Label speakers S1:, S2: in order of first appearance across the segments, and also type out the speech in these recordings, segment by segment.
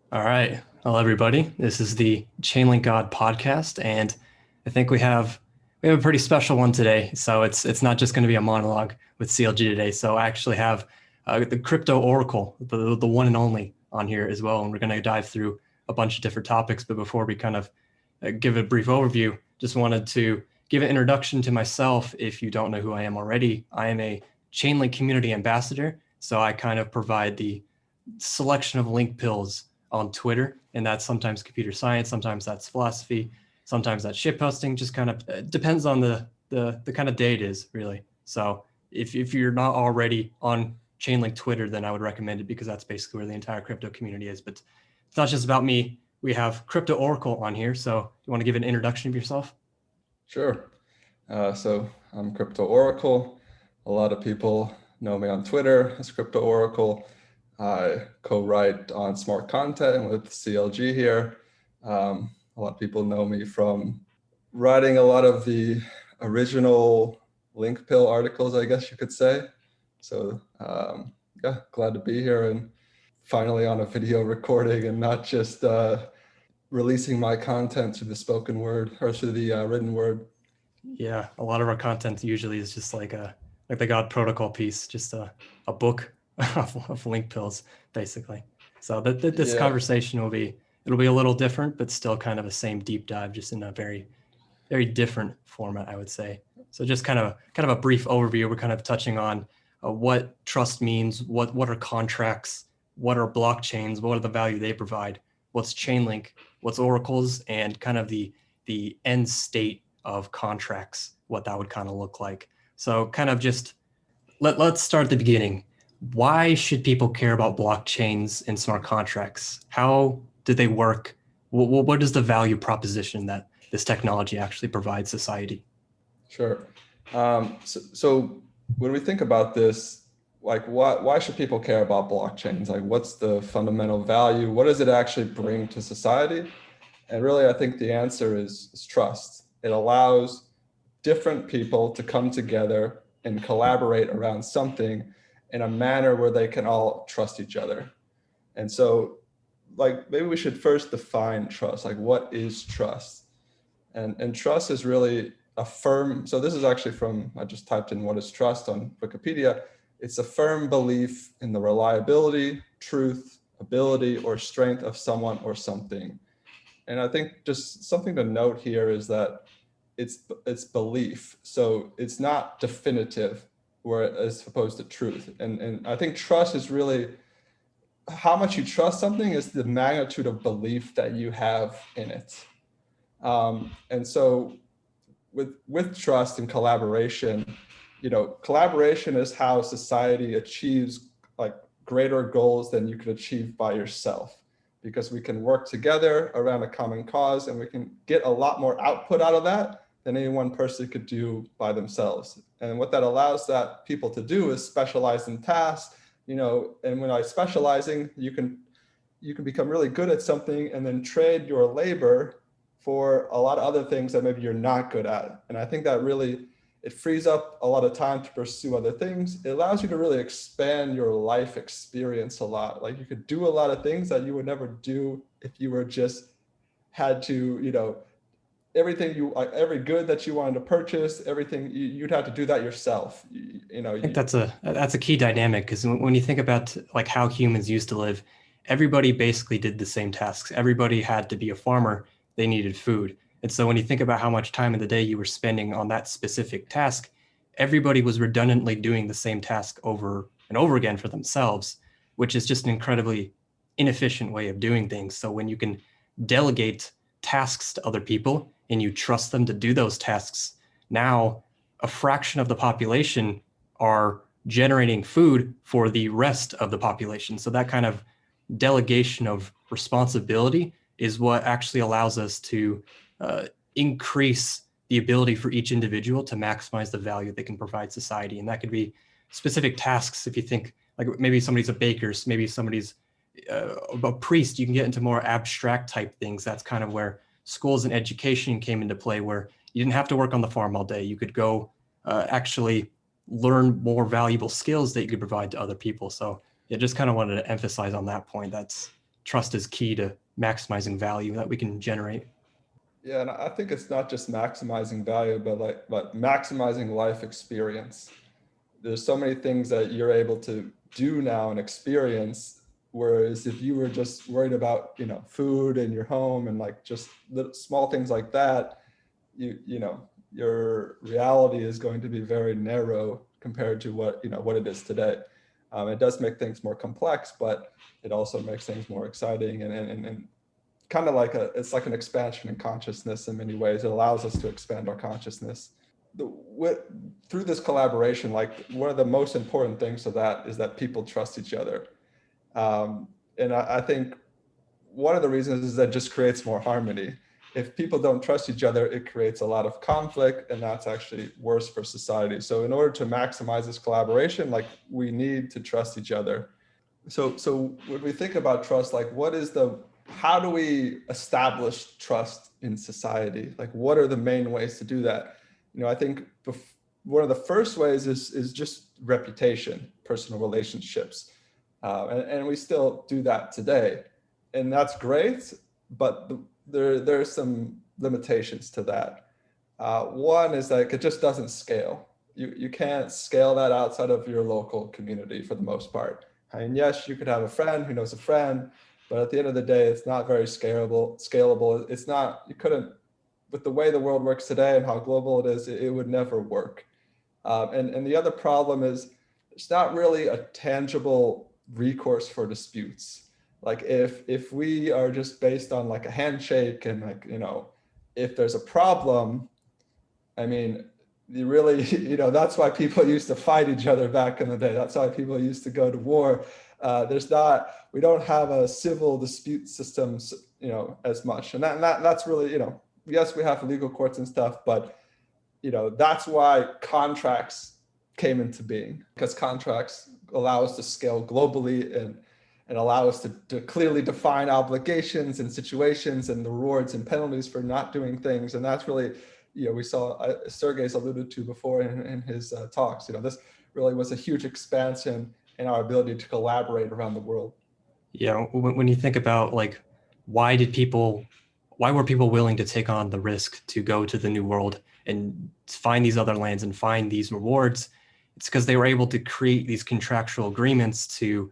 S1: All right. Hello, everybody. This is the ChainLinkGod podcast, and I think we have a pretty special one today. So it's not just going to be a monologue with CLG today. So I actually have the crypto oracle, the one and only, on here as well, and we're going to dive through a bunch of different topics. But before we kind of give a brief overview, just wanted to give an introduction to myself. If you don't know who I am already, I am a Chainlink community ambassador. So I kind of provide the selection of link pills on Twitter, and that's sometimes computer science, sometimes that's philosophy, sometimes that's shit posting. Just kind of depends on the kind of day it is, really. So if you're not already on Chainlink Twitter, then I would recommend it because that's basically where the entire crypto community is. But it's not just about me. We have Crypto Oracle on here. So you want to give an introduction of yourself?
S2: Sure. So I'm Crypto Oracle. A lot of people know me on Twitter as Crypto Oracle. I co-write on smart content with CLG here. A lot of people know me from writing a lot of the original link pill articles, I guess you could say. So yeah, glad to be here and finally on a video recording and not just releasing my content through the spoken word or through the written word.
S1: Yeah, a lot of our content usually is just like the God protocol piece, just a book of link pills, basically. So this
S2: Yeah,
S1: conversation it'll be a little different, but still kind of the same deep dive, just in a very different format, I would say. So just kind of a brief overview. We're kind of touching on what trust means, what are contracts, what are blockchains, what are the value they provide, what's Chainlink, what's oracles, and kind of the end state of contracts, what that would kind of look like. So kind of just let's start at the beginning. Why should people care about blockchains and smart contracts? How do they work? What is the value proposition that this technology actually provides society?
S2: sure. So when we think about this, like why should people care about blockchains? Like what's the fundamental value? What does it actually bring to society? And really, I think the answer is trust. It allows different people to come together and collaborate around something in a manner where they can all trust each other. And so, like, maybe we should first define trust. Like, what is trust? And trust is really a firm, so this is actually from, I just typed in what is trust on Wikipedia. It's a firm belief in the reliability, truth, ability, or strength of someone or something. And I think just something to note here is that it's belief. So it's not definitive, where as opposed to truth. And I think trust is really how much you trust something is the magnitude of belief that you have in it. And so with trust and collaboration, collaboration is how society achieves like greater goals than you could achieve by yourself, because we can work together around a common cause and we can get a lot more output out of that than any one person could do by themselves. And what that allows that people to do is specialize in tasks, and when I specializing, you can become really good at something and then trade your labor for a lot of other things that maybe you're not good at. And I think that really, it frees up a lot of time to pursue other things. It allows you to really expand your life experience a lot. Like you could do a lot of things that you would never do if you were just had to, everything every good that you wanted to purchase, everything you'd have to do that yourself.
S1: I think that's a key dynamic because when you think about like how humans used to live, everybody basically did the same tasks. Everybody had to be a farmer. They needed food. And so when you think about how much time in the day you were spending on that specific task, everybody was redundantly doing the same task over and over again for themselves, which is just an incredibly inefficient way of doing things. So when you can delegate tasks to other people and you trust them to do those tasks, now a fraction of the population are generating food for the rest of the population. So that kind of delegation of responsibility is what actually allows us to uh, increase the ability for each individual to maximize the value they can provide society. And that could be specific tasks. If you think like maybe somebody's a baker, maybe somebody's a priest, you can get into more abstract type things. That's kind of where schools and education came into play, where you didn't have to work on the farm all day. You could go actually learn more valuable skills that you could provide to other people. So yeah, just kind of wanted to emphasize on that point. That's trust is key to maximizing value that we can generate.
S2: Yeah, and I think it's not just maximizing value, but maximizing life experience. There's so many things that you're able to do now and experience, whereas if you were just worried about, you know, food and your home and like just little small things like that, you know, your reality is going to be very narrow compared to what, you know, what it is today. It does make things more complex, but it also makes things more exciting and kind of like it's like an expansion in consciousness in many ways. It allows us to expand our consciousness. Through this collaboration, like one of the most important things of that is that people trust each other. And I think one of the reasons is that it just creates more harmony. If people don't trust each other, it creates a lot of conflict, and that's actually worse for society. So in order to maximize this collaboration, like we need to trust each other. So when we think about trust, like how do we establish trust in society? Like what are the main ways to do that? You know, I think one of the first ways is just reputation, personal relationships. And we still do that today. And that's great, but there are some limitations to that. One is that it just doesn't scale. You can't scale that outside of your local community for the most part. I mean, yes, you could have a friend who knows a friend, but at the end of the day, it's not very scalable. It's not, you couldn't, with the way the world works today and how global it is, it would never work. And the other problem is it's not really a tangible recourse for disputes. Like if we are just based on like a handshake and like, you know, if there's a problem, I mean, you really, you know, that's why people used to fight each other back in the day. That's why people used to go to war. We don't have a civil dispute systems, you know, as much. And that's really, you know, yes, we have legal courts and stuff, but, you know, that's why contracts came into being, because contracts allow us to scale globally and allow us to clearly define obligations and situations and the rewards and penalties for not doing things. And that's really, you know, we saw Sergey's alluded to before in his talks, you know, this really was a huge expansion in our ability to collaborate around the world.
S1: Yeah, when you think about like, why were people willing to take on the risk to go to the new world and find these other lands and find these rewards? It's because they were able to create these contractual agreements to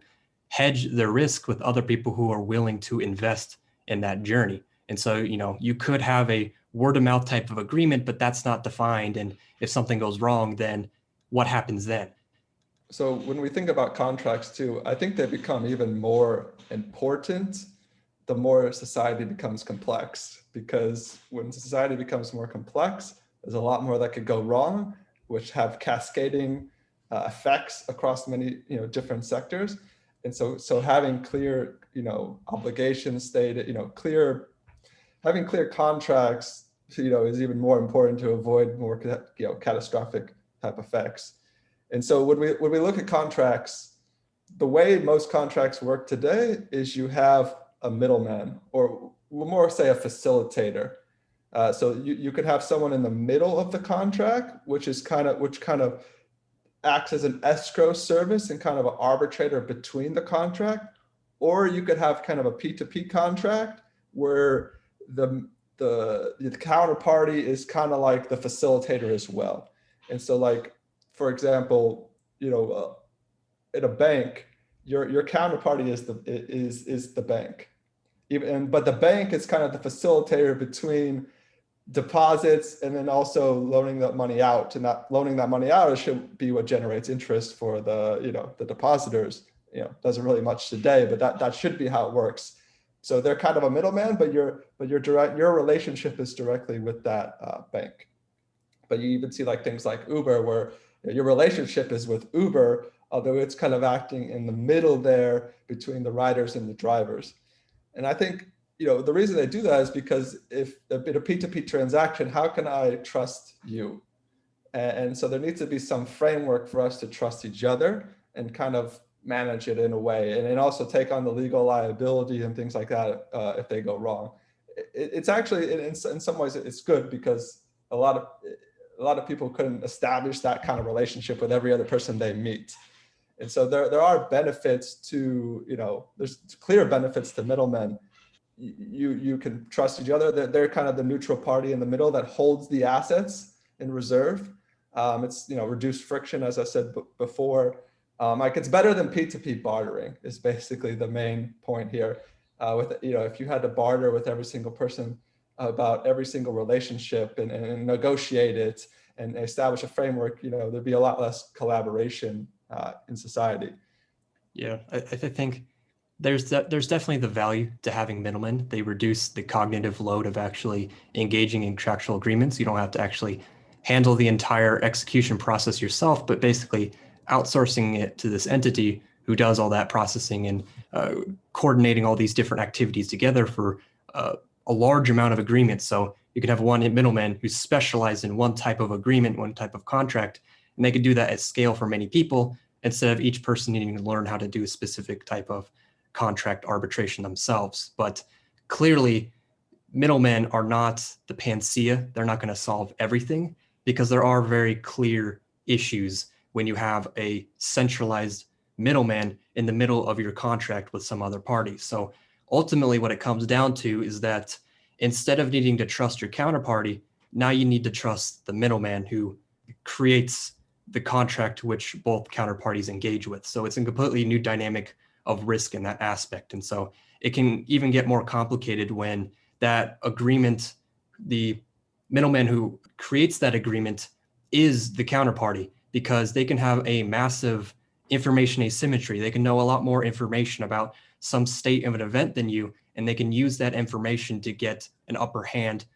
S1: hedge their risk with other people who are willing to invest in that journey. And so, you know, you could have a word of mouth type of agreement, but that's not defined. And if something goes wrong, then what happens then?
S2: So when we think about contracts too, I think they become even more important the more society becomes complex, because when society becomes more complex, there's a lot more that could go wrong, which have cascading effects across many, you know, different sectors. And so having clear, you know, obligations stated, you know, having clear contracts, you know, is even more important to avoid more, you know, catastrophic type effects. And so when we look at contracts, the way most contracts work today is you have a middleman, or we'll more say a facilitator. So you could have someone in the middle of the contract, which kind of acts as an escrow service and kind of an arbitrator between the contract, or you could have kind of a P2P contract where the counterparty is kind of like the facilitator as well. And so, like, for example, you know, at a bank, your counterparty is the bank, but the bank is kind of the facilitator between deposits and then also loaning that money out. And not loaning that money out should be what generates interest for the, you know, the depositors. You know, doesn't really much today, but that should be how it works. So they're kind of a middleman, but your relationship is directly with that bank. But you even see like things like Uber, where your relationship is with Uber, although it's kind of acting in the middle there between the riders and the drivers. And I think, you know, the reason they do that is because if a bit of P2P transaction, how can I trust you? And so there needs to be some framework for us to trust each other and kind of manage it in a way, and then also take on the legal liability and things like that if they go wrong. It's actually, in some ways, it's good, because a lot of people couldn't establish that kind of relationship with every other person they meet. And so there are benefits to, there's clear benefits to middlemen. You can trust each other. They're kind of the neutral party in the middle that holds the assets in reserve. It's, reduced friction, as I said before. Like it's better than P2P bartering is basically the main point here. If you had to barter with every single person about every single relationship and negotiate it and establish a framework, there'd be a lot less collaboration in society.
S1: Yeah, I think there's definitely the value to having middlemen. They reduce the cognitive load of actually engaging in contractual agreements. You don't have to actually handle the entire execution process yourself, but basically outsourcing it to this entity who does all that processing and coordinating all these different activities together for a large amount of agreements. So you can have one middleman who's specialized in one type of agreement, one type of contract, and they can do that at scale for many people instead of each person needing to learn how to do a specific type of contract arbitration themselves. But clearly, middlemen are not the panacea. They're not going to solve everything because there are very clear issues when you have a centralized middleman in the middle of your contract with some other party. So ultimately, what it comes down to is that instead of needing to trust your counterparty, now you need to trust the middleman who creates the contract which both counterparties engage with. So it's a completely new dynamic of risk in that aspect. And so it can even get more complicated when that agreement, the middleman who creates that agreement is the counterparty, because they can have a massive information asymmetry. They can know a lot more information about some state of an event than you, and they can use that information to get an upper hand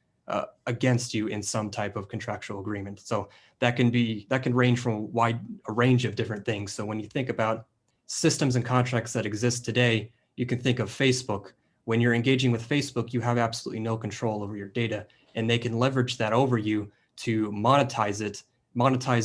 S1: against you in some type of contractual agreement. So that can range from a range of different things. So when you think about systems and contracts that exist today, you can think of Facebook. When you're engaging with Facebook, you have absolutely no control over your data, and they can leverage that over you to monetize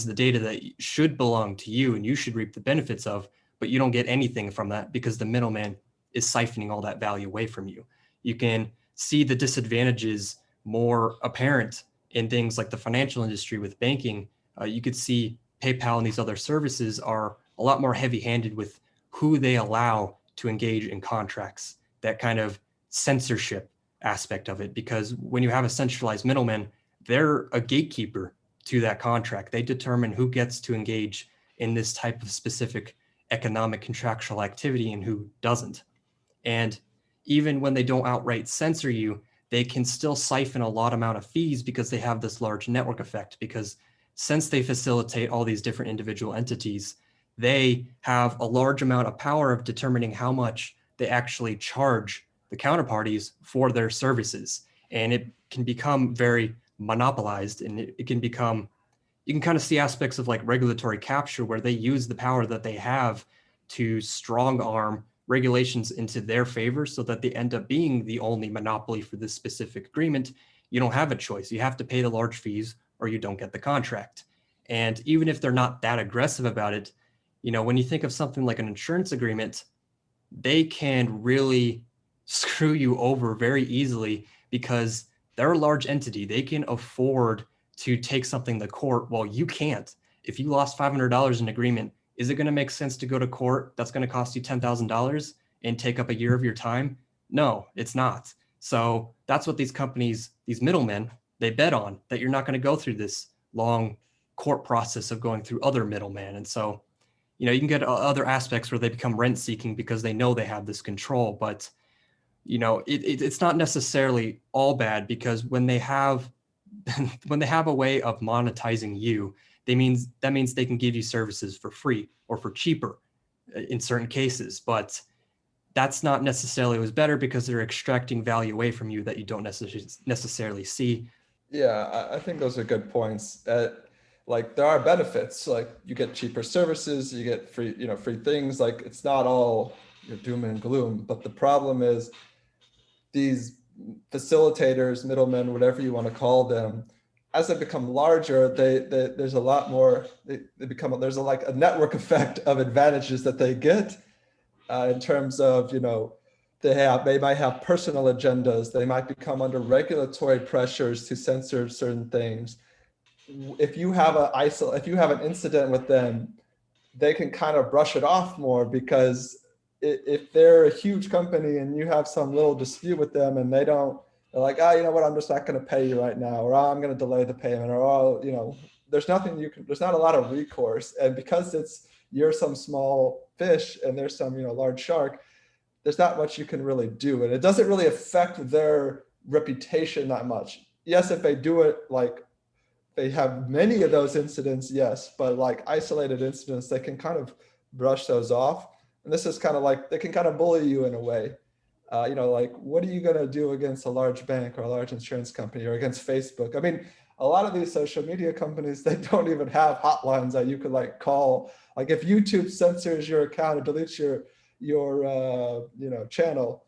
S1: the data that should belong to you and you should reap the benefits of, but you don't get anything from that because the middleman is siphoning all that value away from you. You can see the disadvantages more apparent in things like the financial industry with banking. You could see PayPal and these other services are a lot more heavy-handed with who they allow to engage in contracts, that kind of censorship aspect of it. Because when you have a centralized middleman, they're a gatekeeper to that contract. They determine who gets to engage in this type of specific economic contractual activity and who doesn't. And even when they don't outright censor you, they can still siphon a lot amount of fees because they have this large network effect. Because since they facilitate all these different individual entities, they have a large amount of power of determining how much they actually charge the counterparties for their services. And it can become very monopolized, and it can become, you can kind of see aspects of like regulatory capture where they use the power that they have to strong arm regulations into their favor so that they end up being the only monopoly for this specific agreement. You don't have a choice. You have to pay the large fees or you don't get the contract. And even if they're not that aggressive about it, when you think of something like an insurance agreement, they can really screw you over very easily because they're a large entity. They can afford to take something to court while you can't. If you lost $500 in agreement, is it going to make sense to go to court? That's going to cost you $10,000 and take up a year of your time? No, it's not. So that's what these companies, these middlemen, they bet on, that you're not going to go through this long court process of going through other middlemen. And so, you can get other aspects where they become rent seeking because they know they have this control. But, it's not necessarily all bad, because when they have a way of monetizing you, that means they can give you services for free or for cheaper in certain cases. But that's not necessarily always better because they're extracting value away from you that you don't necessarily see.
S2: Yeah, I think those are good points. Like there are benefits, like you get cheaper services, you get free things. Like it's not all doom and gloom, but the problem is these facilitators, middlemen, whatever you want to call them, as they become larger, there's a lot more. There's a network effect of advantages that they get in terms of they might have personal agendas. They might become under regulatory pressures to censor certain things. If you have an incident with them, they can kind of brush it off more, because if they're a huge company and you have some little dispute with them and they're like, you know what, I'm just not going to pay you right now, or I'm going to delay the payment, or there's nothing there's not a lot of recourse. And because you're some small fish and there's some large shark, there's not much you can really do, and it doesn't really affect their reputation that much. Yes, if they do it, like they have many of those incidents, yes, but like isolated incidents, they can kind of brush those off. And this is kind of like, they can kind of bully you in a way. Like, what are you going to do against a large bank or a large insurance company, or against Facebook? I mean, a lot of these social media companies, they don't even have hotlines that you could like call. Like if YouTube censors your account or deletes your channel,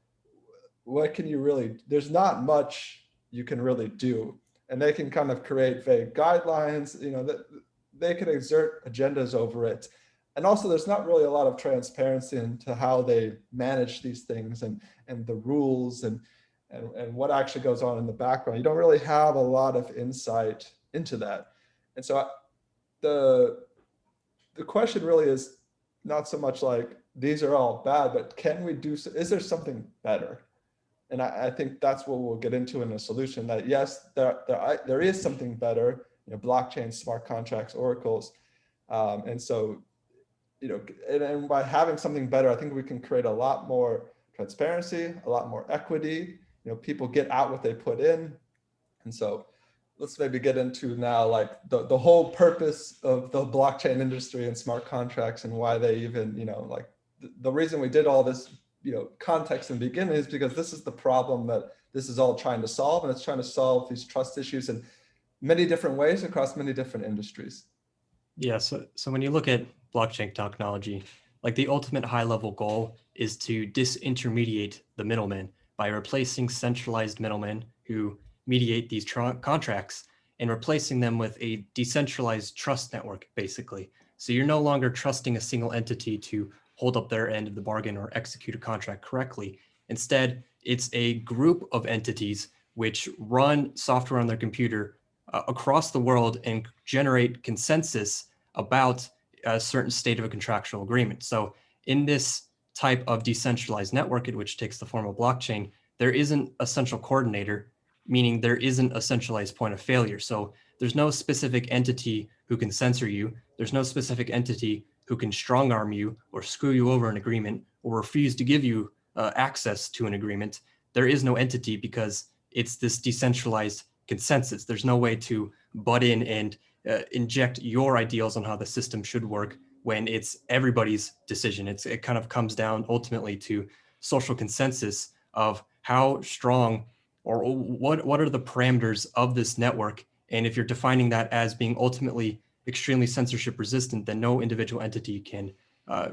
S2: what can you really, there's not much you can really do. And they can kind of create vague guidelines, that they can exert agendas over it. And also there's not really a lot of transparency into how they manage these things, and the rules and what actually goes on in the background. You don't really have a lot of insight into that. And so the question really is not so much like these are all bad, but can we do, is there something better? And I think that's what we'll get into in the solution, that yes, there is something better, blockchain, smart contracts, oracles. And so, and by having something better, I think we can create a lot more transparency, a lot more equity, people get out what they put in. And so let's maybe get into now like the whole purpose of the blockchain industry and smart contracts, and why they even, like the reason we did all this context in the beginning is because this is the problem that this is all trying to solve, and it's trying to solve these trust issues in many different ways across many different industries.
S1: Yeah, so when you look at blockchain technology, like the ultimate high-level goal is to disintermediate the middleman by replacing centralized middlemen who mediate these contracts, and replacing them with a decentralized trust network, basically. So you're no longer trusting a single entity to hold up their end of the bargain or execute a contract correctly. Instead, it's a group of entities which run software on their computer across the world and generate consensus about a certain state of a contractual agreement. So in this type of decentralized network, which takes the form of blockchain, there isn't a central coordinator, meaning there isn't a centralized point of failure. So there's no specific entity who can censor you. There's no specific entity who can strong arm you or screw you over an agreement or refuse to give you access to an agreement. There is no entity, because it's this decentralized consensus. There's no way to butt in and inject your ideals on how the system should work when it's everybody's decision. It kind of comes down ultimately to social consensus of how strong or what are the parameters of this network. And if you're defining that as being ultimately extremely censorship resistant, then no individual entity can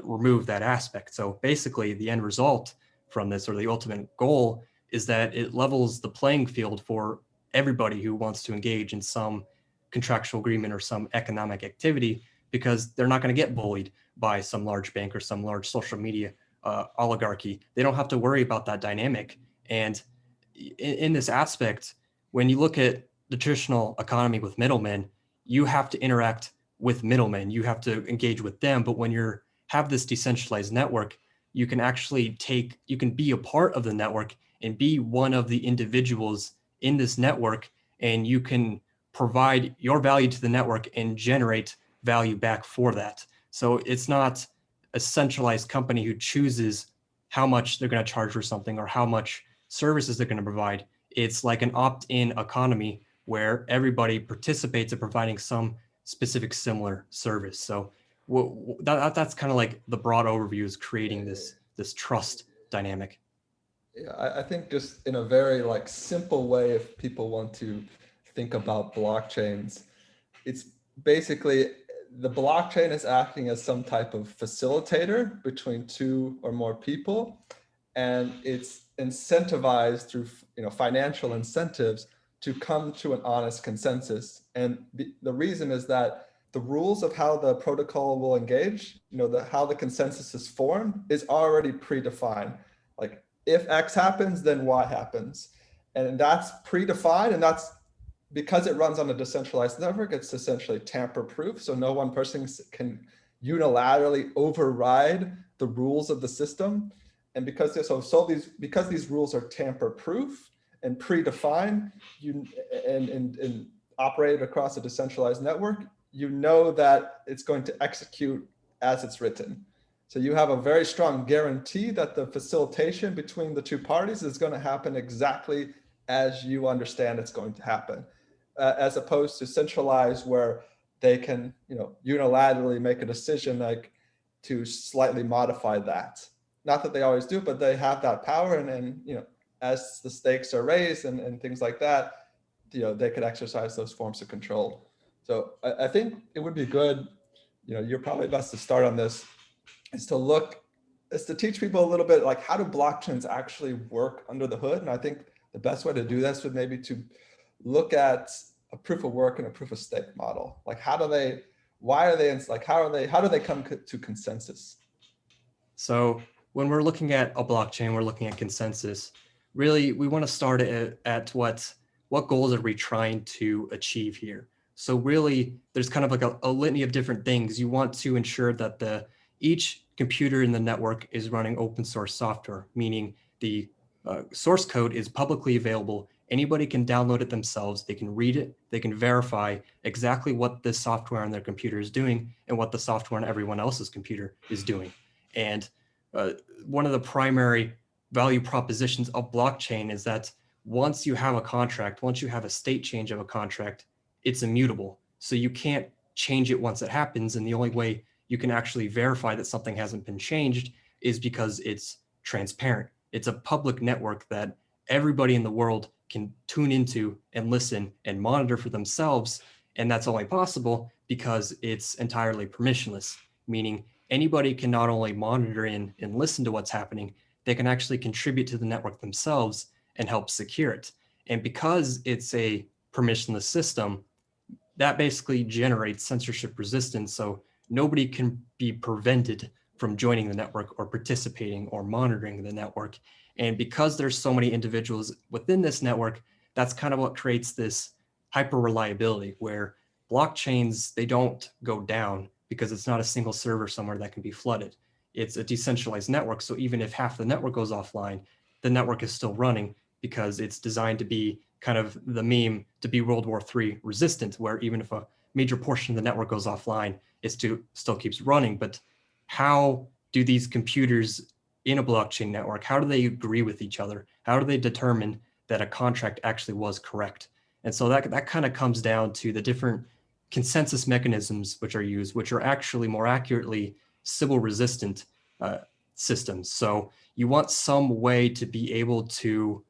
S1: remove that aspect. So basically the end result from this, or the ultimate goal, is that it levels the playing field for everybody who wants to engage in some contractual agreement or some economic activity, because they're not going to get bullied by some large bank or some large social media oligarchy. They don't have to worry about that dynamic. And in this aspect, when you look at the traditional economy with middlemen, you have to interact with middlemen. You have to engage with them. But when you have this decentralized network, you can actually you can be a part of the network and be one of the individuals in this network, and you can provide your value to the network and generate value back for that. So it's not a centralized company who chooses how much they're going to charge for something or how much services they're going to provide. It's like an opt-in economy where everybody participates in providing some specific similar service. So that's kind of like the broad overview, is creating this trust dynamic.
S2: Yeah, I think just in a very like simple way, if people want to think about blockchains, it's basically the blockchain is acting as some type of facilitator between two or more people, and it's incentivized through financial incentives to come to an honest consensus. And the reason is that the rules of how the protocol will engage, how the consensus is formed, is already predefined. Like if X happens, then Y happens, and that's predefined, and that's because it runs on a decentralized network. It's essentially tamper-proof, so no one person can unilaterally override the rules of the system. And because because these rules are tamper-proof and predefined, and operated across a decentralized network, you know that it's going to execute as it's written. So you have a very strong guarantee that the facilitation between the two parties is going to happen exactly as you understand it's going to happen, as opposed to centralized, where they can, unilaterally make a decision like to slightly modify that. Not that they always do, but they have that power. And as the stakes are raised and things like that, they could exercise those forms of control. So I think it would be good, you're probably best to start on this, is to teach people a little bit like, how do blockchains actually work under the hood? And I think the best way to do this would maybe to look at a proof of work and a proof of stake model. Like, how do they come to consensus?
S1: So when we're looking at a blockchain, we're looking at consensus. Really, we want to start at what goals are we trying to achieve here? So really, there's kind of like a litany of different things. You want to ensure that each computer in the network is running open source software, meaning the source code is publicly available. Anybody can download it themselves. They can read it. They can verify exactly what this software on their computer is doing and what the software on everyone else's computer is doing. And one of the primary value propositions of blockchain is that once you have a contract, once you have a state change of a contract, it's immutable. So you can't change it once it happens. And the only way you can actually verify that something hasn't been changed is because it's transparent. It's a public network that everybody in the world can tune into and listen and monitor for themselves. And that's only possible because it's entirely permissionless, meaning anybody can not only monitor in and listen to what's happening, they can actually contribute to the network themselves and help secure it. And because it's a permissionless system, that basically generates censorship resistance. So nobody can be prevented from joining the network or participating or monitoring the network. And because there's so many individuals within this network, that's kind of what creates this hyper reliability, where blockchains, they don't go down because it's not a single server somewhere that can be flooded. It's a decentralized network. So even if half the network goes offline, the network is still running because it's designed to be kind of the meme to be World War III resistant, where even if a major portion of the network goes offline, it still keeps running. But how do these computers in a blockchain network, how do they agree with each other? How do they determine that a contract actually was correct? And so that kind of comes down to the different consensus mechanisms which are used, which are actually more accurately Sybil resistant systems. So you want some way to be able to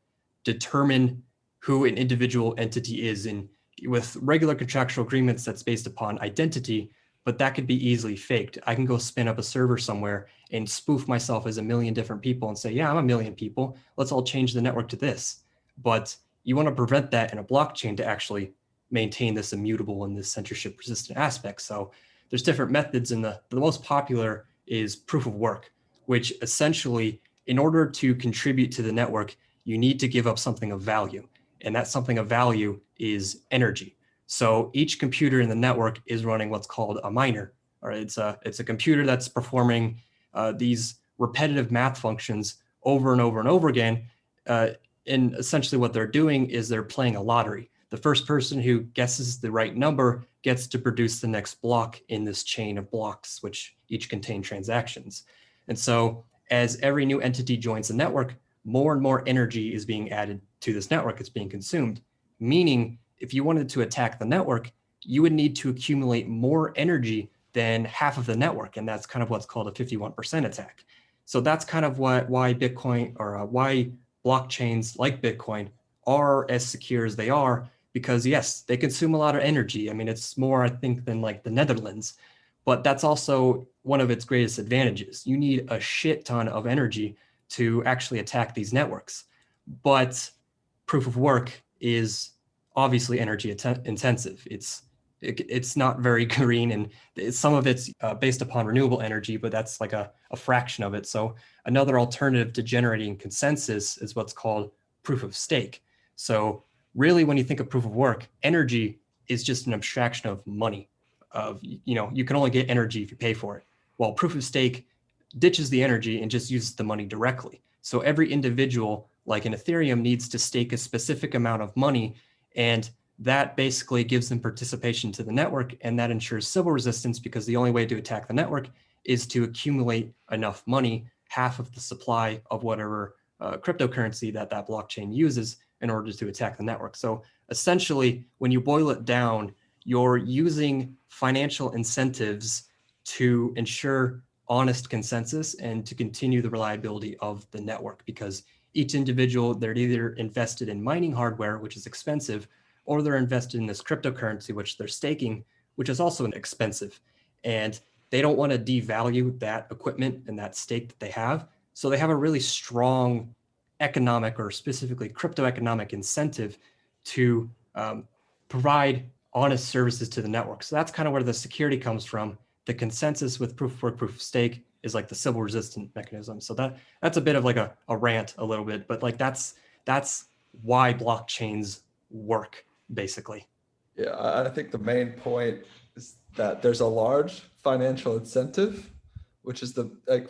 S1: determine who an individual entity is. And with regular contractual agreements, that's based upon identity, but that could be easily faked. I can go spin up a server somewhere and spoof myself as a million different people and say, yeah, I'm a million people. Let's all change the network to this. But you want to prevent that in a blockchain to actually maintain this immutable and this censorship resistant aspect. So there's different methods, and the most popular is proof of work, which essentially, in order to contribute to the network, you need to give up something of value. And that something of value is energy. So each computer in the network is running what's called a miner, or it's a computer that's performing these repetitive math functions over and over and over again. And essentially what they're doing is they're playing a lottery. The first person who guesses the right number gets to produce the next block in this chain of blocks, which each contain transactions. And so as every new entity joins the network, more and more energy is being added to this network. It's being consumed, meaning if you wanted to attack the network, you would need to accumulate more energy than half of the network. And that's kind of what's called a 51% attack. So that's kind of why Bitcoin, or why blockchains like Bitcoin are as secure as they are, because yes, they consume a lot of energy. I mean, it's more, I think, than like the Netherlands, but that's also one of its greatest advantages. You need a shit ton of energy to actually attack these networks. But proof of work is obviously energy intensive. It's not very green, and some of it's based upon renewable energy, but that's like a fraction of it. So another alternative to generating consensus is what's called proof of stake. So really, when you think of proof of work, energy is just an abstraction of money. of, you can only get energy if you pay for it. While proof of stake ditches the energy and just uses the money directly. So every individual, like in Ethereum, needs to stake a specific amount of money, and that basically gives them participation to the network, and that ensures Sybil resistance, because the only way to attack the network is to accumulate enough money, half of the supply of whatever cryptocurrency that blockchain uses, in order to attack the network. So essentially, when you boil it down, you're using financial incentives to ensure honest consensus and to continue the reliability of the network, because each individual, they're either invested in mining hardware, which is expensive, or they're invested in this cryptocurrency, which they're staking, which is also expensive. And they don't want to devalue that equipment and that stake that they have. So they have a really strong economic, or specifically crypto economic, incentive to provide honest services to the network. So that's kind of where the security comes from. The consensus with proof of work, proof of stake is like the Sybil resistant mechanism. So that's a bit of like a rant a little bit, but like that's why blockchains work, basically.
S2: Yeah, I think the main point is that there's a large financial incentive, which is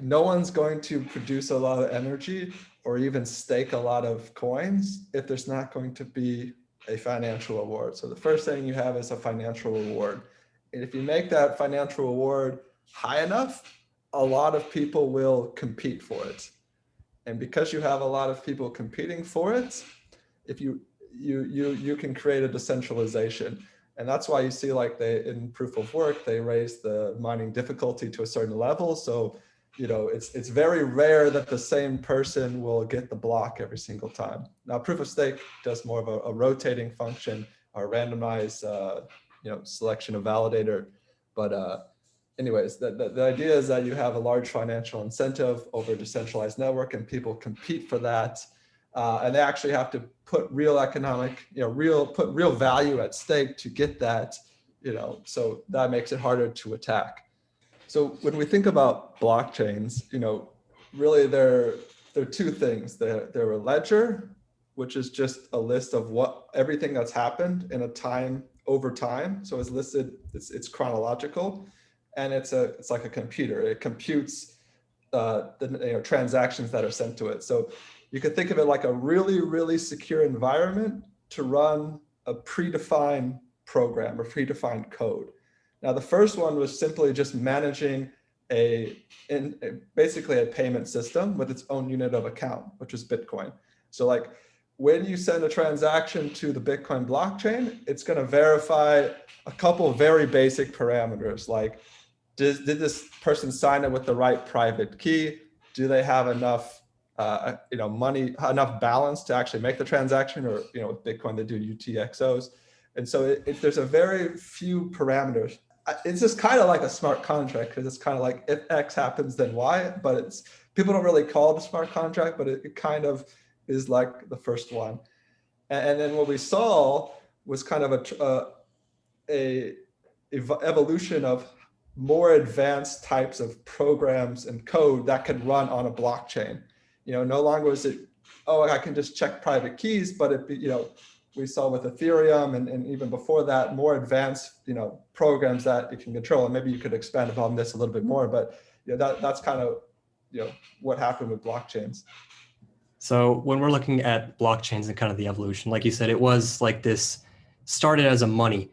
S2: no one's going to produce a lot of energy or even stake a lot of coins if there's not going to be a financial reward. So the first thing you have is a financial reward. And if you make that financial reward high enough, a lot of people will compete for it. And because you have a lot of people competing for it, if you can create a decentralization. And that's why you see, like, in proof of work, they raise the mining difficulty to a certain level. So, it's very rare that the same person will get the block every single time. Now, proof of stake does more of a rotating function, or randomized, selection of validator. But anyways, the idea is that you have a large financial incentive over a decentralized network, and people compete for that. And they actually have to put real economic, put real value at stake to get that, so that makes it harder to attack. So when we think about blockchains, really there are two things. They're a ledger, which is just a list of everything that's happened in a time over time. So it's listed, it's chronological, and it's like a computer. It computes the transactions that are sent to it. So you could think of it like a really, really secure environment to run a predefined program or predefined code. Now, the first one was simply just managing basically a payment system with its own unit of account, which is Bitcoin. So like when you send a transaction to the Bitcoin blockchain, it's going to verify a couple of very basic parameters, like did this person sign it with the right private key? Do they have enough money, enough balance to actually make the transaction? Or with Bitcoin, they do UTXOs. And so there's a very few parameters. It's just kind of like a smart contract, because it's kind of like, if X happens, then Y. But people don't really call it a smart contract, but it kind of is like the first one. And then what we saw was kind of a evolution of more advanced types of programs and code that could run on a blockchain. No longer was it, I can just check private keys, but we saw with Ethereum and even before that, more advanced, programs that you can control. And maybe you could expand upon this a little bit more, but that's kind of, what happened with blockchains.
S1: So when we're looking at blockchains and kind of the evolution, like you said, it was like this started as a money,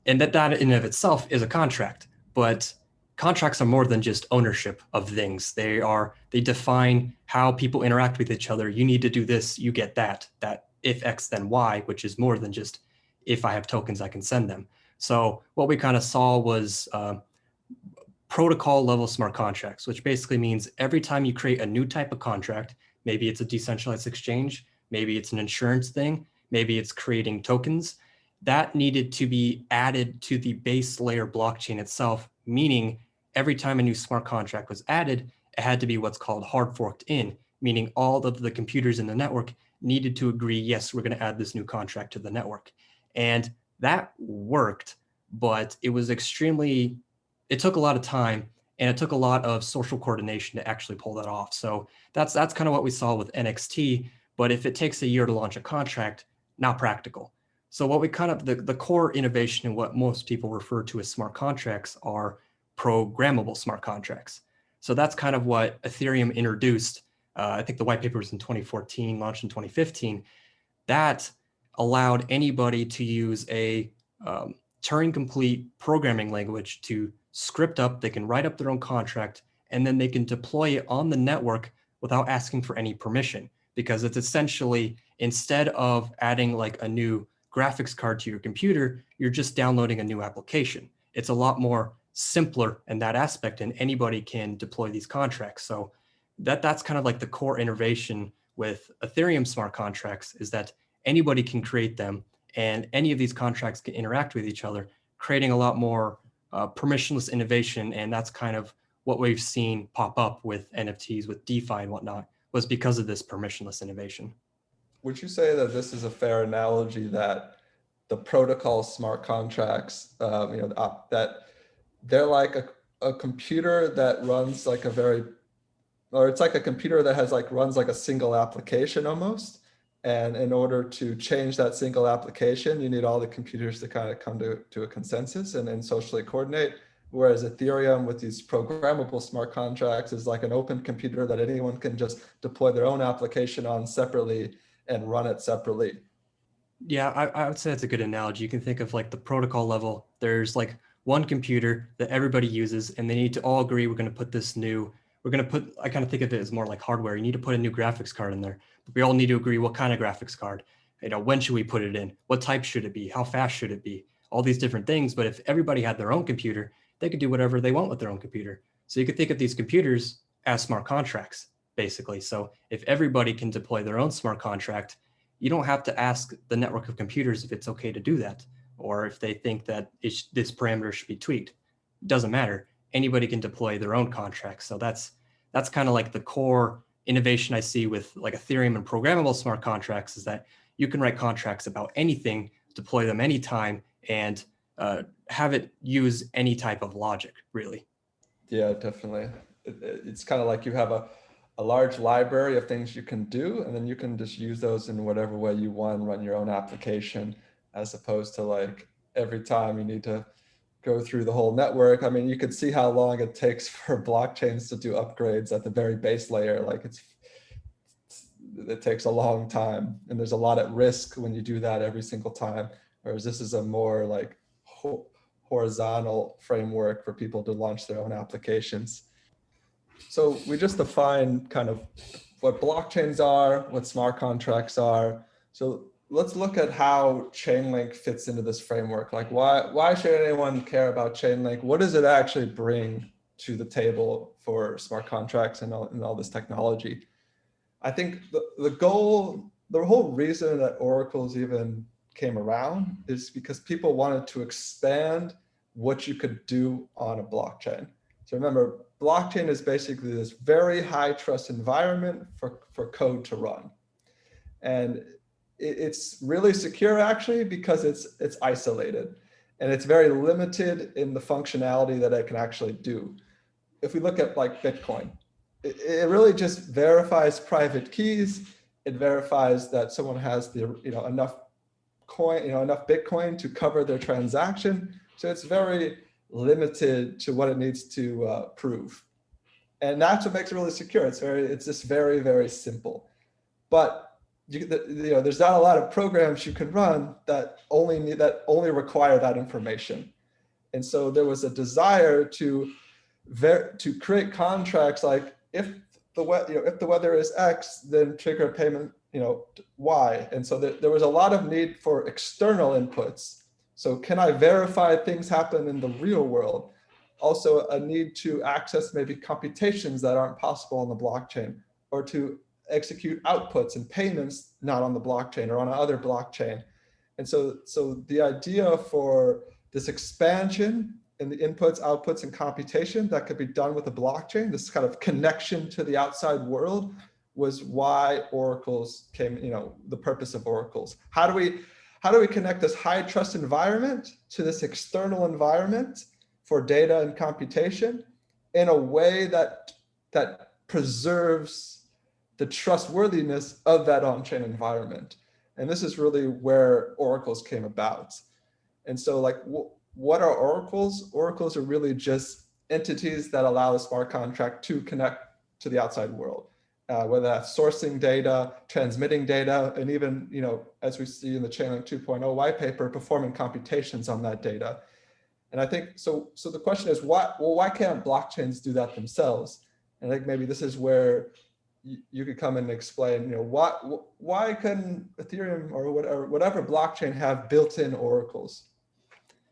S1: and that in and of itself is a contract, but contracts are more than just ownership of things. They define how people interact with each other. You need to do this, you get that if X then Y, which is more than just if I have tokens, I can send them. So what we kind of saw was protocol level smart contracts, which basically means every time you create a new type of contract, maybe it's a decentralized exchange, maybe it's an insurance thing, maybe it's creating tokens, that needed to be added to the base layer blockchain itself, meaning every time a new smart contract was added, it had to be what's called hard forked in, meaning all of the computers in the network needed to agree, yes, we're going to add this new contract to the network. And that worked, but it took a lot of time, and it took a lot of social coordination to actually pull that off. So that's kind of what we saw with NXT. But if it takes a year to launch a contract, not practical. So what we kind of, the core innovation and what most people refer to as smart contracts are programmable smart contracts. So that's kind of what Ethereum introduced. I think the white paper was in 2014, launched in 2015. That allowed anybody to use a Turing complete programming language to script up, they can write up their own contract, and then they can deploy it on the network without asking for any permission, because it's essentially, instead of adding like a new graphics card to your computer, you're just downloading a new application. It's a lot more simpler in that aspect, and anybody can deploy these contracts. So that's kind of like the core innovation with Ethereum smart contracts, is that anybody can create them, and any of these contracts can interact with each other, creating a lot more permissionless innovation. And that's kind of what we've seen pop up with NFTs, with DeFi and whatnot, was because of this permissionless innovation.
S2: Would you say that this is a fair analogy, that the protocol smart contracts, that they're like a computer that runs like it's like a computer that has runs like a single application almost. And in order to change that single application, you need all the computers to kind of come to a consensus and socially coordinate. Whereas Ethereum with these programmable smart contracts is like an open computer that anyone can just deploy their own application on separately and run it separately.
S1: Yeah, I would say that's a good analogy. You can think of like the protocol level. There's like one computer that everybody uses, and they need to all agree, we're going to put this new, I kind of think of it as more like hardware. You need to put a new graphics card in there, but we all need to agree what kind of graphics card, when should we put it in? What type should it be? How fast should it be? All these different things. But if everybody had their own computer, they could do whatever they want with their own computer. So you could think of these computers as smart contracts, basically. So if everybody can deploy their own smart contract, you don't have to ask the network of computers if it's okay to do that, or if they think that this parameter should be tweaked. It doesn't matter. Anybody can deploy their own contracts. So that's kind of like the core innovation I see with like Ethereum and programmable smart contracts, is that you can write contracts about anything, deploy them anytime, and have it use any type of logic, really.
S2: Yeah, definitely. It's kind of like you have a large library of things you can do, and then you can just use those in whatever way you want and run your own application, as opposed to like every time you need to go through the whole network. I mean, you could see how long it takes for blockchains to do upgrades at the very base layer. Like it takes a long time, and there's a lot at risk when you do that every single time. Whereas this is a more like horizontal framework for people to launch their own applications. So we just defined kind of what blockchains are, what smart contracts are. So let's look at how Chainlink fits into this framework. Like why should anyone care about Chainlink? What does it actually bring to the table for smart contracts and all this technology? I think the goal, the whole reason that oracles even came around is because people wanted to expand what you could do on a blockchain. So remember, blockchain is basically this very high trust environment for code to run. And it's really secure actually, because it's isolated, and it's very limited in the functionality that it can actually do. If we look at like Bitcoin, it really just verifies private keys. It verifies that someone has enough Bitcoin to cover their transaction. So it's very limited to what it needs to prove. And that's what makes it really secure. It's just very, very simple. But there's not a lot of programs you can run that only require that information. And so there was a desire to create contracts like, if the weather is X, then trigger a payment Y. And so there was a lot of need for external inputs. So can I verify things happen in the real world? Also a need to access maybe computations that aren't possible on the blockchain, or to execute outputs and payments not on the blockchain or on another blockchain. And so the idea for this expansion in the inputs, outputs, and computation that could be done with a blockchain, this kind of connection to the outside world, was why oracles came, the purpose of oracles. How do we connect this high trust environment to this external environment for data and computation in a way that preserves the trustworthiness of that on-chain environment? And this is really where oracles came about. And so like, what are oracles? Oracles are really just entities that allow a smart contract to connect to the outside world, whether that's sourcing data, transmitting data, and even, as we see in the Chainlink 2.0 white paper, performing computations on that data. And I think, so the question is, why can't blockchains do that themselves? And I think maybe this is where you could come and explain, why couldn't Ethereum or whatever blockchain have built-in oracles?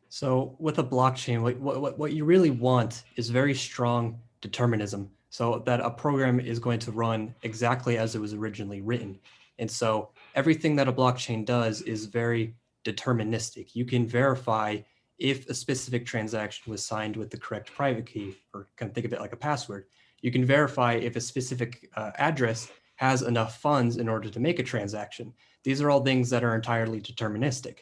S1: So with a blockchain, what you really want is very strong determinism, so that a program is going to run exactly as it was originally written. And so everything that a blockchain does is very deterministic. You can verify if a specific transaction was signed with the correct private key, or kind of think of it like a password. You can verify if a specific address has enough funds in order to make a transaction. These are all things that are entirely deterministic.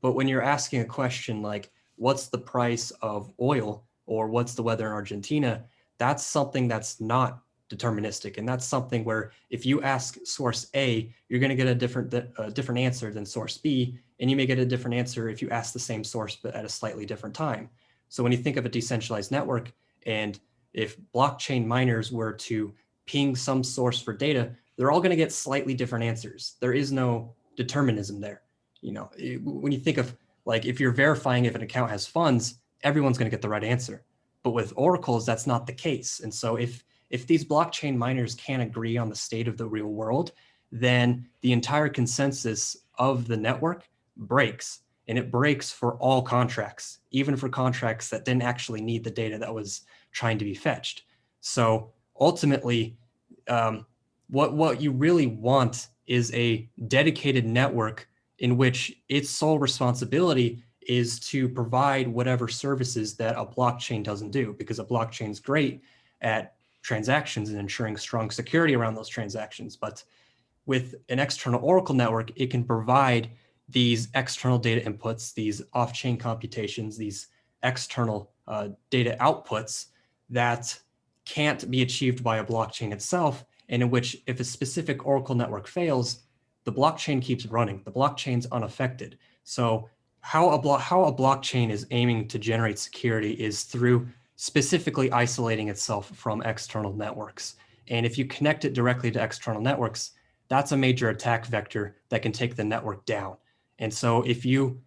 S1: But when you're asking a question like, what's the price of oil or what's the weather in Argentina, that's something that's not deterministic. And that's something where if you ask source A, you're going to get a different answer than source B. And you may get a different answer if you ask the same source, but at a slightly different time. So when you think of a decentralized network, and if blockchain miners were to ping some source for data, they're all going to get slightly different answers. There is no determinism there. When you think of, like, if you're verifying if an account has funds, everyone's going to get the right answer. But with oracles, that's not the case. And so if these blockchain miners can't agree on the state of the real world, then the entire consensus of the network breaks. And it breaks for all contracts, even for contracts that didn't actually need the data that was trying to be fetched. So ultimately, what you really want is a dedicated network in which its sole responsibility is to provide whatever services that a blockchain doesn't do, because a blockchain is great at transactions and ensuring strong security around those transactions. But with an external Oracle network, it can provide these external data inputs, these off-chain computations, these external data outputs that can't be achieved by a blockchain itself, and in which if a specific Oracle network fails, the blockchain keeps running. The blockchain's unaffected. So how a blockchain is aiming to generate security is through specifically isolating itself from external networks. And if you connect it directly to external networks, that's a major attack vector that can take the network down. And so if you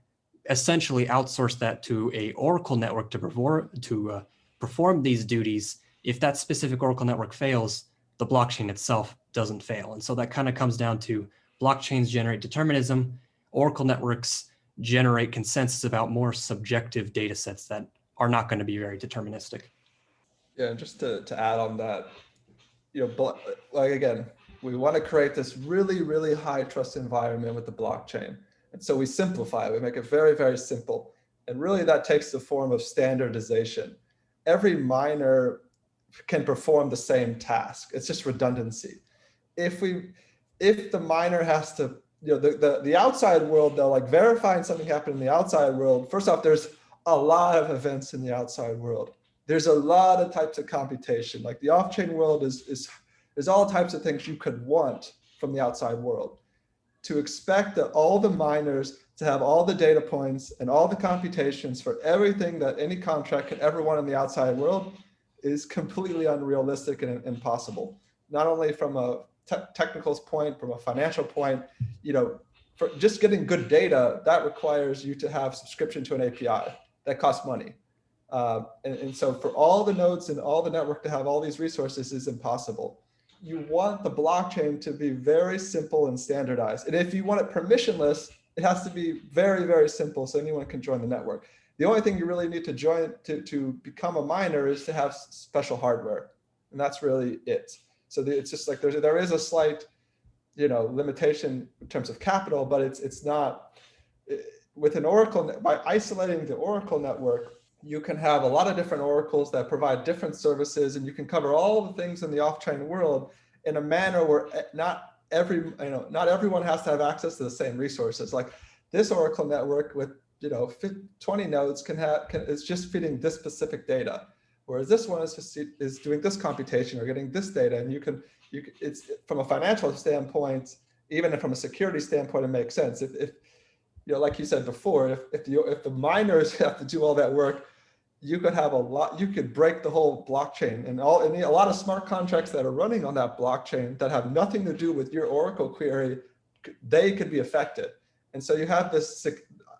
S1: essentially outsource that to a Oracle network to perform these duties, if that specific Oracle network fails, the blockchain itself doesn't fail. And so that kind of comes down to blockchains generate determinism, Oracle networks generate consensus about more subjective data sets that are not going to be very deterministic.
S2: Yeah, and just to add on that, like again, we want to create this really, really high trust environment with the blockchain. And so we simplify it, we make it very, very simple. And really that takes the form of standardization. Every miner can perform the same task. It's just redundancy. If the miner has to, the outside world, though, like verifying something happened in the outside world, first off, there's a lot of events in the outside world. There's a lot of types of computation. Like the off-chain world there's all types of things you could want from the outside world. To expect that all the miners to have all the data points and all the computations for everything that any contract could ever want in the outside world is completely unrealistic and impossible. Not only from a technical point, from a financial point, for just getting good data, that requires you to have subscription to an API that costs money. And so for all the nodes and all the network to have all these resources is impossible. You want the blockchain to be very simple and standardized. And if you want it permissionless, it has to be very, very simple so anyone can join the network. The only thing you really need to join to become a miner is to have special hardware. And that's really it. So it's just like there is a slight, limitation in terms of capital, but it's not with an Oracle. By isolating the Oracle network, you can have a lot of different oracles that provide different services, and you can cover all the things in the off-chain world in a manner where not everyone has to have access to the same resources. Like this Oracle network with 20 nodes is just feeding this specific data, whereas this one is doing this computation or getting this data, and it's from a financial standpoint, even from a security standpoint, it makes sense. If you know, like you said before, if the miners have to do all that work, you could have you could break the whole blockchain, and a lot of smart contracts that are running on that blockchain that have nothing to do with your Oracle query, they could be affected. And so you have this,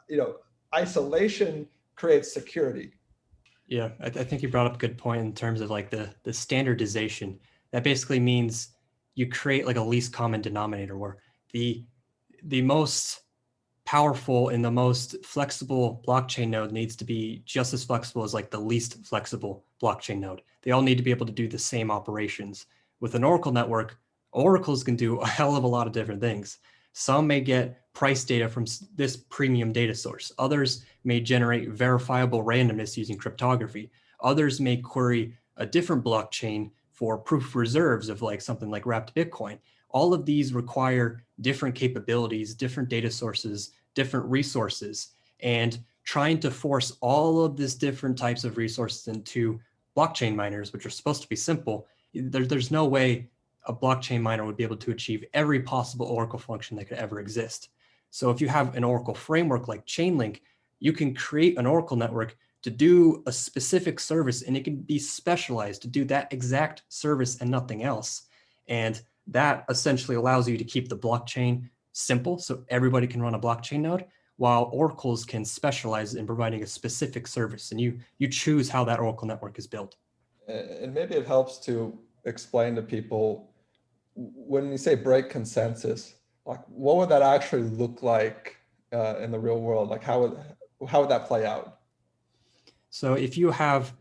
S2: you know, isolation creates security.
S1: Yeah, I think you brought up a good point in terms of like the standardization. That basically means you create like a least common denominator where the most powerful and the most flexible blockchain node needs to be just as flexible as like the least flexible blockchain node. They all need to be able to do the same operations. With an Oracle network, oracles can do a hell of a lot of different things. Some may get price data from this premium data source. Others may generate verifiable randomness using cryptography. Others may query a different blockchain for proof of reserves of like something like wrapped Bitcoin. All of these require different capabilities, different data sources, different resources, and trying to force all of these different types of resources into blockchain miners, which are supposed to be simple. There's no way a blockchain miner would be able to achieve every possible Oracle function that could ever exist. So if you have an Oracle framework like Chainlink, you can create an Oracle network to do a specific service, and it can be specialized to do that exact service and nothing else. And that essentially allows you to keep the blockchain simple so everybody can run a blockchain node, while oracles can specialize in providing a specific service, and you choose how that Oracle network is built.
S2: And maybe it helps to explain to people, when you say break consensus, like what would that actually look like in the real world? Like how would that play out?
S1: So if you have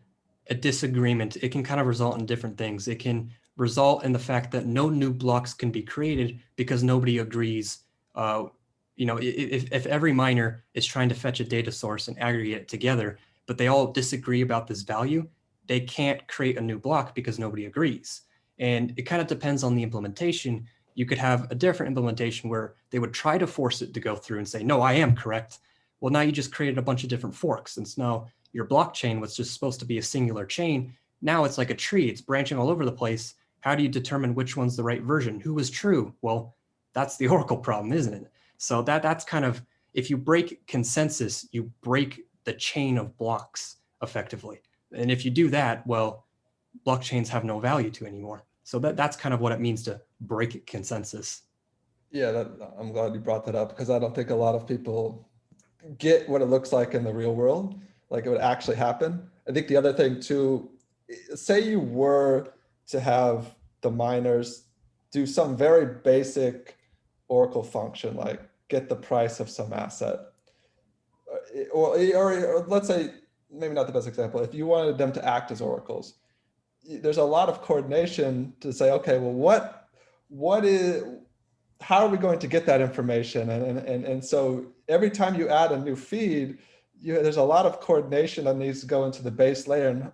S1: a disagreement, it can kind of result in different things. It can result in the fact that no new blocks can be created because nobody agrees. You know, if every miner is trying to fetch a data source and aggregate it together, but they all disagree about this value, they can't create a new block because nobody agrees. And it kind of depends on the implementation. You could have a different implementation where they would try to force it to go through and say, no, I am correct. Well, now you just created a bunch of different forks. And so now your blockchain was just supposed to be a singular chain. Now it's like a tree. It's branching all over the place. How do you determine which one's the right version? Who was true? Well, that's the Oracle problem, isn't it? So that's kind of, if you break consensus, you break the chain of blocks effectively. And if you do that, well, blockchains have no value to anymore. So that's kind of what it means to break consensus.
S2: Yeah, I'm glad you brought that up, because I don't think a lot of people get what it looks like in the real world, like it would actually happen. I think the other thing too, say you were to have the miners do some very basic Oracle function, like get the price of some asset, or let's say, maybe not the best example, if you wanted them to act as oracles, there's a lot of coordination to say, okay, well, how are we going to get that information? And so every time you add a new feed, there's a lot of coordination that needs to go into the base layer. And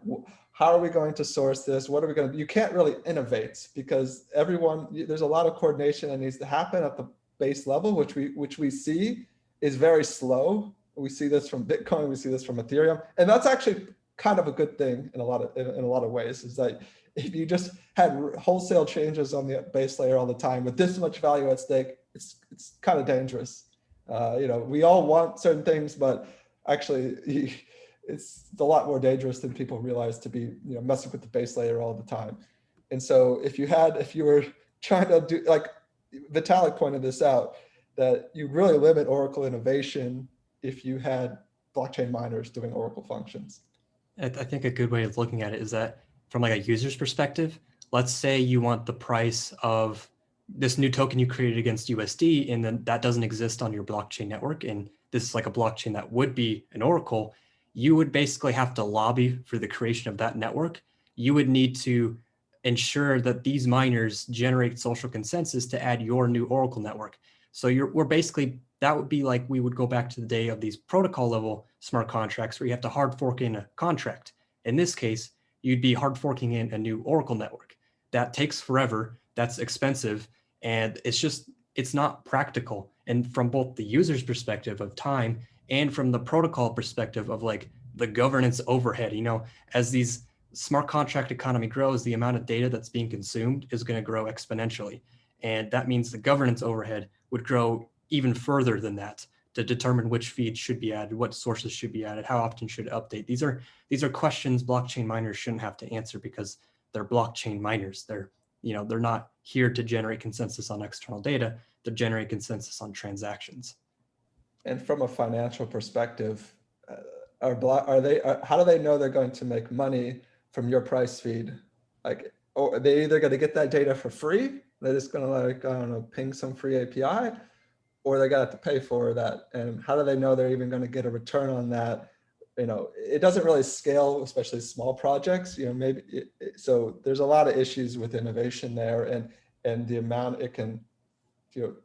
S2: how are we going to source this? What are we going to, you can't really innovate because there's a lot of coordination that needs to happen at the base level, which we see is very slow. We see this from Bitcoin, we see this from Ethereum. And that's actually kind of a good thing in a lot of ways, is that if you just had wholesale changes on the base layer all the time with this much value at stake, it's kind of dangerous. You know, we all want certain things, but actually it's a lot more dangerous than people realize to be, you know, messing with the base layer all the time. And so if you were trying to do, like Vitalik pointed this out, that you really limit Oracle innovation if you had blockchain miners doing Oracle functions.
S1: I think a good way of looking at it is that from like a user's perspective, let's say you want the price of this new token you created against USD, and then that doesn't exist on your blockchain network, and this is like a blockchain that would be an Oracle. You would basically have to lobby for the creation of that network. You would need to ensure that these miners generate social consensus to add your new Oracle network. So we're basically, that would be like, we would go back to the day of these protocol level smart contracts where you have to hard fork in a contract. In this case, you'd be hard forking in a new Oracle network. That takes forever, that's expensive, and it's not practical. And from both the user's perspective of time and from the protocol perspective of like the governance overhead, you know, as these smart contract economy grows, the amount of data that's being consumed is going to grow exponentially. And that means the governance overhead would grow even further than that to determine which feeds should be added, what sources should be added, how often should it update. These are questions blockchain miners shouldn't have to answer because they're blockchain miners. They're not here to generate consensus on external data, to generate consensus on transactions.
S2: And from a financial perspective, how do they know they're going to make money from your price feed? Like, or are they either going to get that data for free? They're just going to, like, I don't know, ping some free API, or they got to pay for that. And how do they know they're even going to get a return on that? It doesn't really scale, especially small projects, so there's a lot of issues with innovation there, and the amount it can, the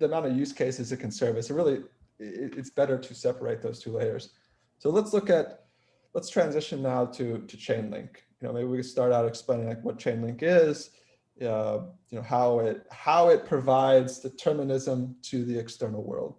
S2: amount of use cases it can service. It's better to separate those two layers. So let's transition now to Chainlink. Maybe we can start out explaining like what Chainlink is, how it provides determinism to the external world.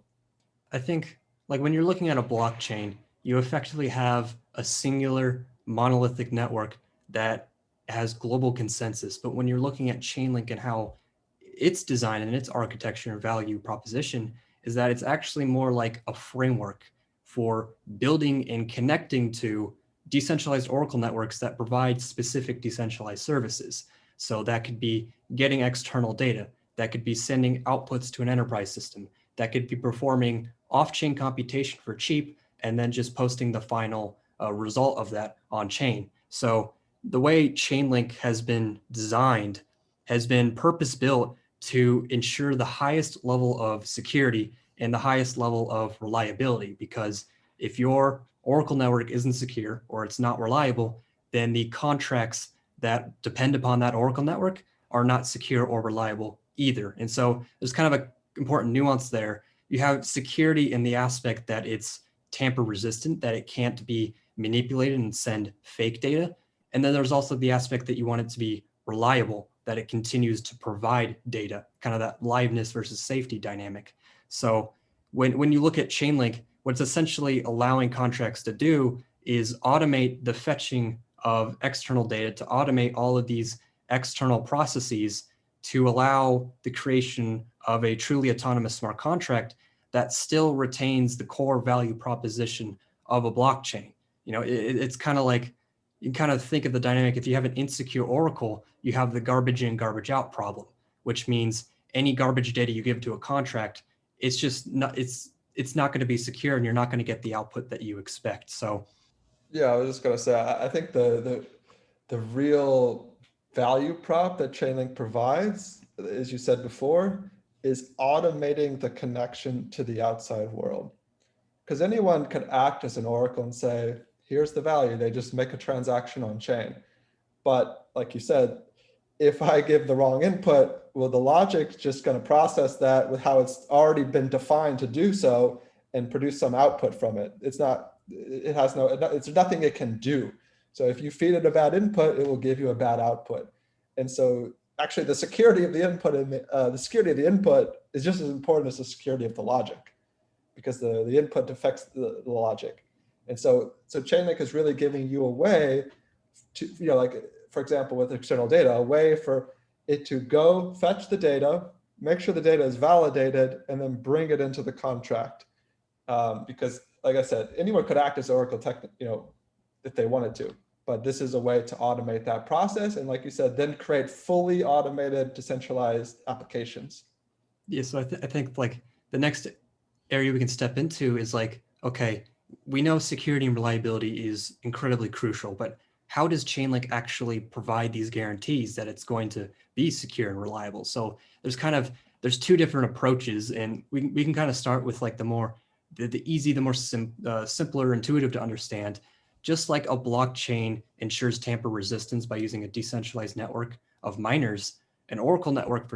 S1: I think like when you're looking at a blockchain, you effectively have a singular monolithic network that has global consensus. But when you're looking at Chainlink and how its design and its architecture and value proposition is that it's actually more like a framework for building and connecting to decentralized Oracle networks that provide specific decentralized services. So that could be getting external data, that could be sending outputs to an enterprise system, that could be performing off-chain computation for cheap, and then just posting the final result of that on chain. So the way Chainlink has been designed has been purpose-built to ensure the highest level of security and the highest level of reliability, because if your Oracle network isn't secure or it's not reliable, then the contracts that depend upon that Oracle network are not secure or reliable either. And so there's kind of an important nuance there. You have security in the aspect that it's tamper resistant, that it can't be manipulated and send fake data. And then there's also the aspect that you want it to be reliable, that it continues to provide data, kind of that liveness versus safety dynamic. So when you look at Chainlink, what's essentially allowing contracts to do is automate the fetching of external data, to automate all of these external processes to allow the creation of a truly autonomous smart contract that still retains the core value proposition of a blockchain. It's kind of like, you can kind of think of the dynamic. If you have an insecure Oracle, you have the garbage in, garbage out problem, which means any garbage data you give to a contract, it's not going to be secure, and you're not going to get the output that you expect. So
S2: yeah, I was just going to say, I think the real value prop that Chainlink provides, as you said before, is automating the connection to the outside world. Because anyone could act as an Oracle and say, here's the value. They just make a transaction on chain. But like you said, if I give the wrong input, well, the logic's just going to process that with how it's already been defined to do so and produce some output from it. It's nothing it can do. So if you feed it a bad input, it will give you a bad output. And so actually the security of the input and the security of the input is just as important as the security of the logic, because the input affects the logic. And so Chainlink is really giving you a way to, like, for example, with external data, a way for it to go fetch the data, make sure the data is validated, and then bring it into the contract. Because, like I said, anyone could act as Oracle if they wanted to. But this is a way to automate that process. And like you said, then create fully automated, decentralized applications.
S1: Yeah, so I think like the next area we can step into is like, okay, we know security and reliability is incredibly crucial, but how does Chainlink actually provide these guarantees that it's going to be secure and reliable? So there's two different approaches, and we can kind of start with like the easy, the more simpler, intuitive to understand. Just like a blockchain ensures tamper resistance by using a decentralized network of miners, an Oracle network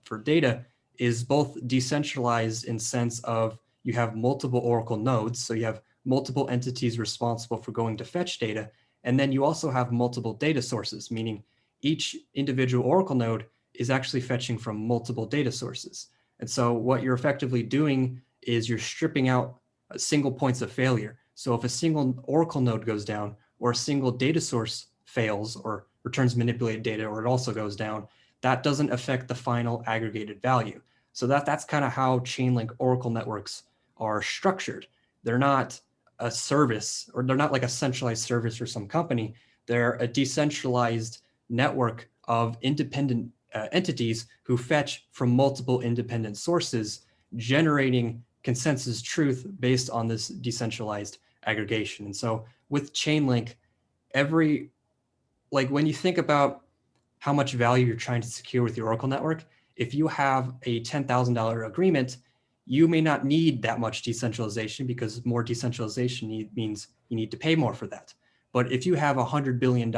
S1: for data is both decentralized in sense of you have multiple Oracle nodes, so you have multiple entities responsible for going to fetch data, and then you also have multiple data sources, meaning each individual Oracle node is actually fetching from multiple data sources. And so what you're effectively doing is you're stripping out single points of failure. So if a single Oracle node goes down, or a single data source fails or returns manipulated data, or it also goes down, that doesn't affect the final aggregated value. So that's kind of how Chainlink Oracle networks are structured. They're not a service, or they're not like a centralized service for some company. They're a decentralized network of independent entities who fetch from multiple independent sources, generating consensus truth based on this decentralized aggregation. And so with Chainlink, every, like when you think about how much value you're trying to secure with your Oracle network, if you have a $10,000 agreement, you may not need that much decentralization, because more decentralization means you need to pay more for that. But if you have a $100 billion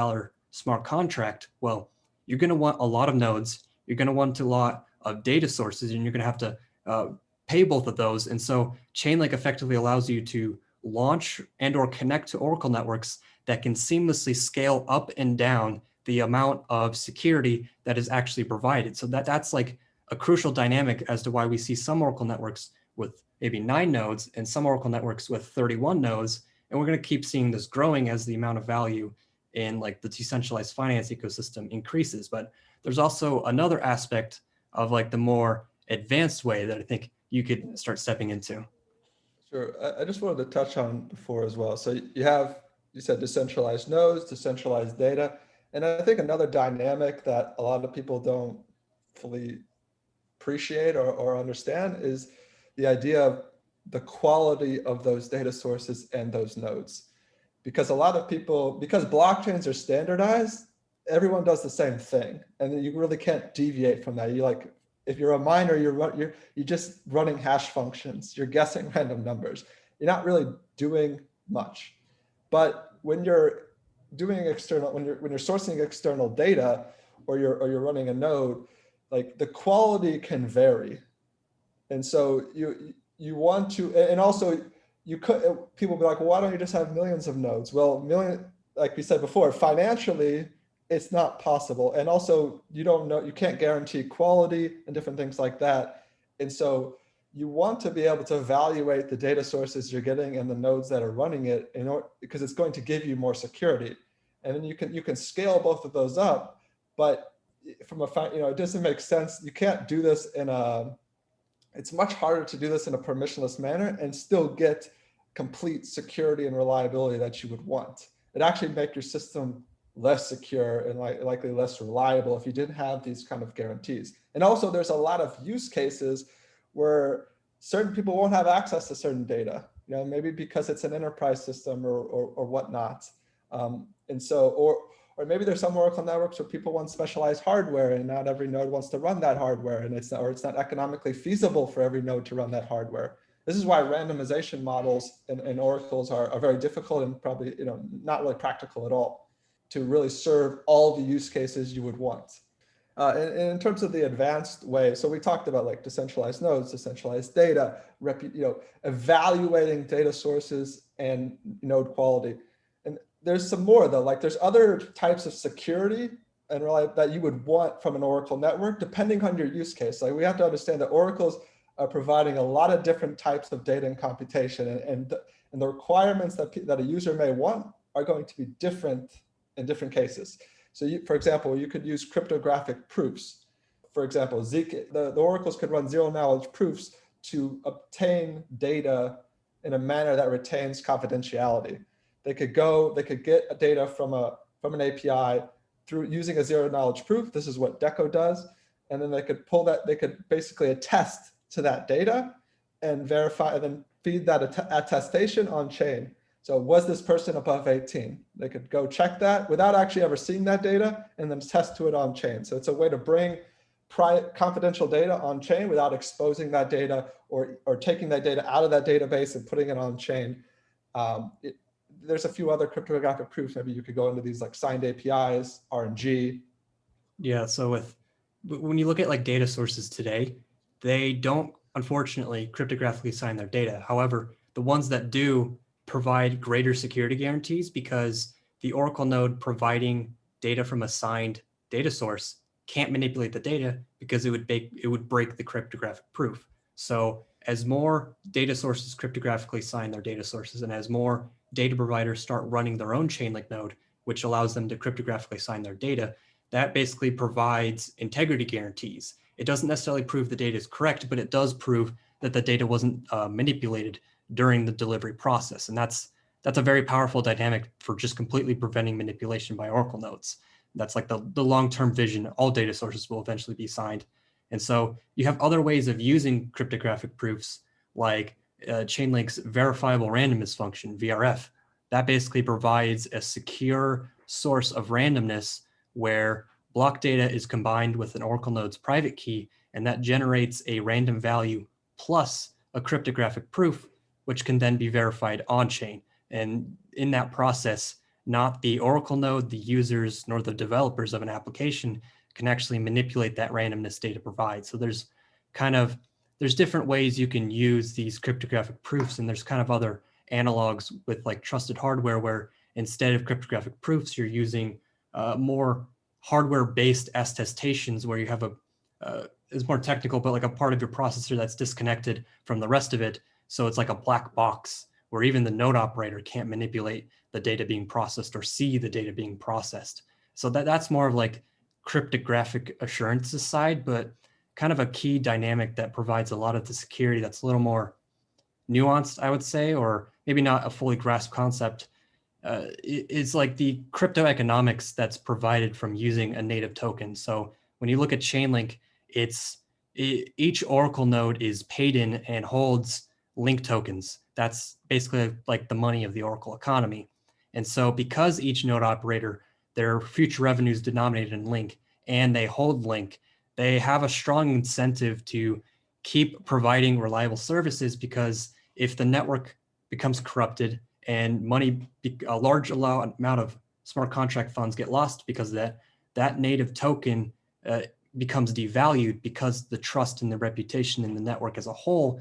S1: smart contract, well, you're going to want a lot of nodes, you're going to want a lot of data sources, and you're going to have to pay both of those. And so Chainlink effectively allows you to launch and or connect to Oracle networks that can seamlessly scale up and down the amount of security that is actually provided. So that's like a crucial dynamic as to why we see some Oracle networks with maybe 9 nodes and some Oracle networks with 31 nodes. And we're going to keep seeing this growing as the amount of value in like the decentralized finance ecosystem increases. But there's also another aspect of like the more advanced way that I think you could start stepping into.
S2: Sure. I just wanted to touch on before as well. So you said decentralized nodes, decentralized data. And I think another dynamic that a lot of people don't fully appreciate or understand is the idea of the quality of those data sources and those nodes. Because a lot of people, because blockchains are standardized, everyone does the same thing. And you really can't deviate from that. You like, if you're a miner, you're just running hash functions. You're guessing random numbers. You're not really doing much. But when you're doing external, when you're sourcing external data, or you're running a node, like the quality can vary. And so you want to, and also you could, people be like, well, why don't you just have millions of nodes? Well, like we said before, financially, it's not possible. And also you don't know, you can't guarantee quality and different things like that. And so you want to be able to evaluate the data sources you're getting and the nodes that are running it in order, because it's going to give you more security. And then you can scale both of those up, but from it doesn't make sense. You can't do this it's much harder to do this in a permissionless manner and still get complete security and reliability that you would want. It actually make your system less secure and likely less reliable if you didn't have these kind of guarantees. And also there's a lot of use cases where certain people won't have access to certain data, maybe because it's an enterprise system or whatnot. And so, or maybe there's some Oracle networks where people want specialized hardware and not every node wants to run that hardware, and it's not economically feasible for every node to run that hardware. This is why randomization models in Oracles are very difficult and probably not really practical at all to really serve all the use cases you would want. And in terms of the advanced way, so we talked about like decentralized nodes, decentralized data, evaluating data sources and node quality. And there's some more though, like there's other types of security and that you would want from an Oracle network, depending on your use case. Like we have to understand that Oracles are providing a lot of different types of data and computation, and the requirements that a user may want are going to be different in different cases. So for example, you could use cryptographic proofs. For example, the Oracles could run zero knowledge proofs to obtain data in a manner that retains confidentiality. They could get data from an API through using a zero knowledge proof. This is what Deco does. And then they could they could basically attest to that data and verify, and then feed that attestation on chain. So was this person above 18? They could go check that without actually ever seeing that data and then test to it on chain. So it's a way to bring confidential data on chain without exposing that data or taking that data out of that database and putting it on chain. There's a few other cryptographic proofs. Maybe you could go into these like signed APIs, RNG.
S1: Yeah, so when you look at like data sources today, they don't unfortunately cryptographically sign their data. However, the ones that do provide greater security guarantees, because the Oracle node providing data from a signed data source can't manipulate the data because it would break the cryptographic proof. So as more data sources cryptographically sign their data sources, and as more data providers start running their own Chainlink node, which allows them to cryptographically sign their data, that basically provides integrity guarantees. It doesn't necessarily prove the data is correct, but it does prove that the data wasn't manipulated during the delivery process. And that's a very powerful dynamic for just completely preventing manipulation by Oracle nodes. That's like the long-term vision. All data sources will eventually be signed. And so you have other ways of using cryptographic proofs, like Chainlink's verifiable randomness function, VRF. That basically provides a secure source of randomness where block data is combined with an Oracle node's private key, and that generates a random value plus a cryptographic proof, which can then be verified on-chain. And in that process, not the Oracle node, the users, nor the developers of an application can actually manipulate that randomness data provides. So there's different ways you can use these cryptographic proofs, and there's kind of other analogs with like trusted hardware where instead of cryptographic proofs, you're using more hardware-based attestations where you have it's more technical, but like a part of your processor that's disconnected from the rest of it. So it's like a black box where even the node operator can't manipulate the data being processed or see the data being processed. So that's more of like cryptographic assurances side, but kind of a key dynamic that provides a lot of the security that's a little more nuanced, I would say, or maybe not a fully grasped concept. It's like the crypto economics that's provided from using a native token. So when you look at Chainlink, each Oracle node is paid in and holds Link tokens. That's basically like the money of the Oracle economy. And so because each node operator, their future revenues denominated in Link, and they hold Link, they have a strong incentive to keep providing reliable services, because if the network becomes corrupted and a large amount of smart contract funds get lost because of that native token becomes devalued, because the trust and the reputation in the network as a whole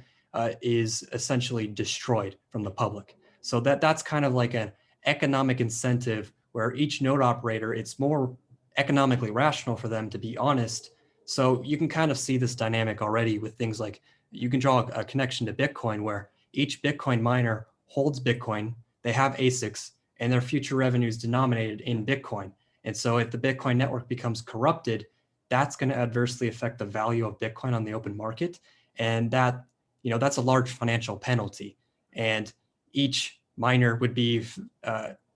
S1: is essentially destroyed from the public. So that's kind of like an economic incentive where each node operator, it's more economically rational for them to be honest. So you can kind of see this dynamic already with things like, you can draw a connection to Bitcoin where each Bitcoin miner holds Bitcoin, they have ASICs, and their future revenues denominated in Bitcoin. And so if the Bitcoin network becomes corrupted, that's going to adversely affect the value of Bitcoin on the open market. And that's a large financial penalty. And each miner would be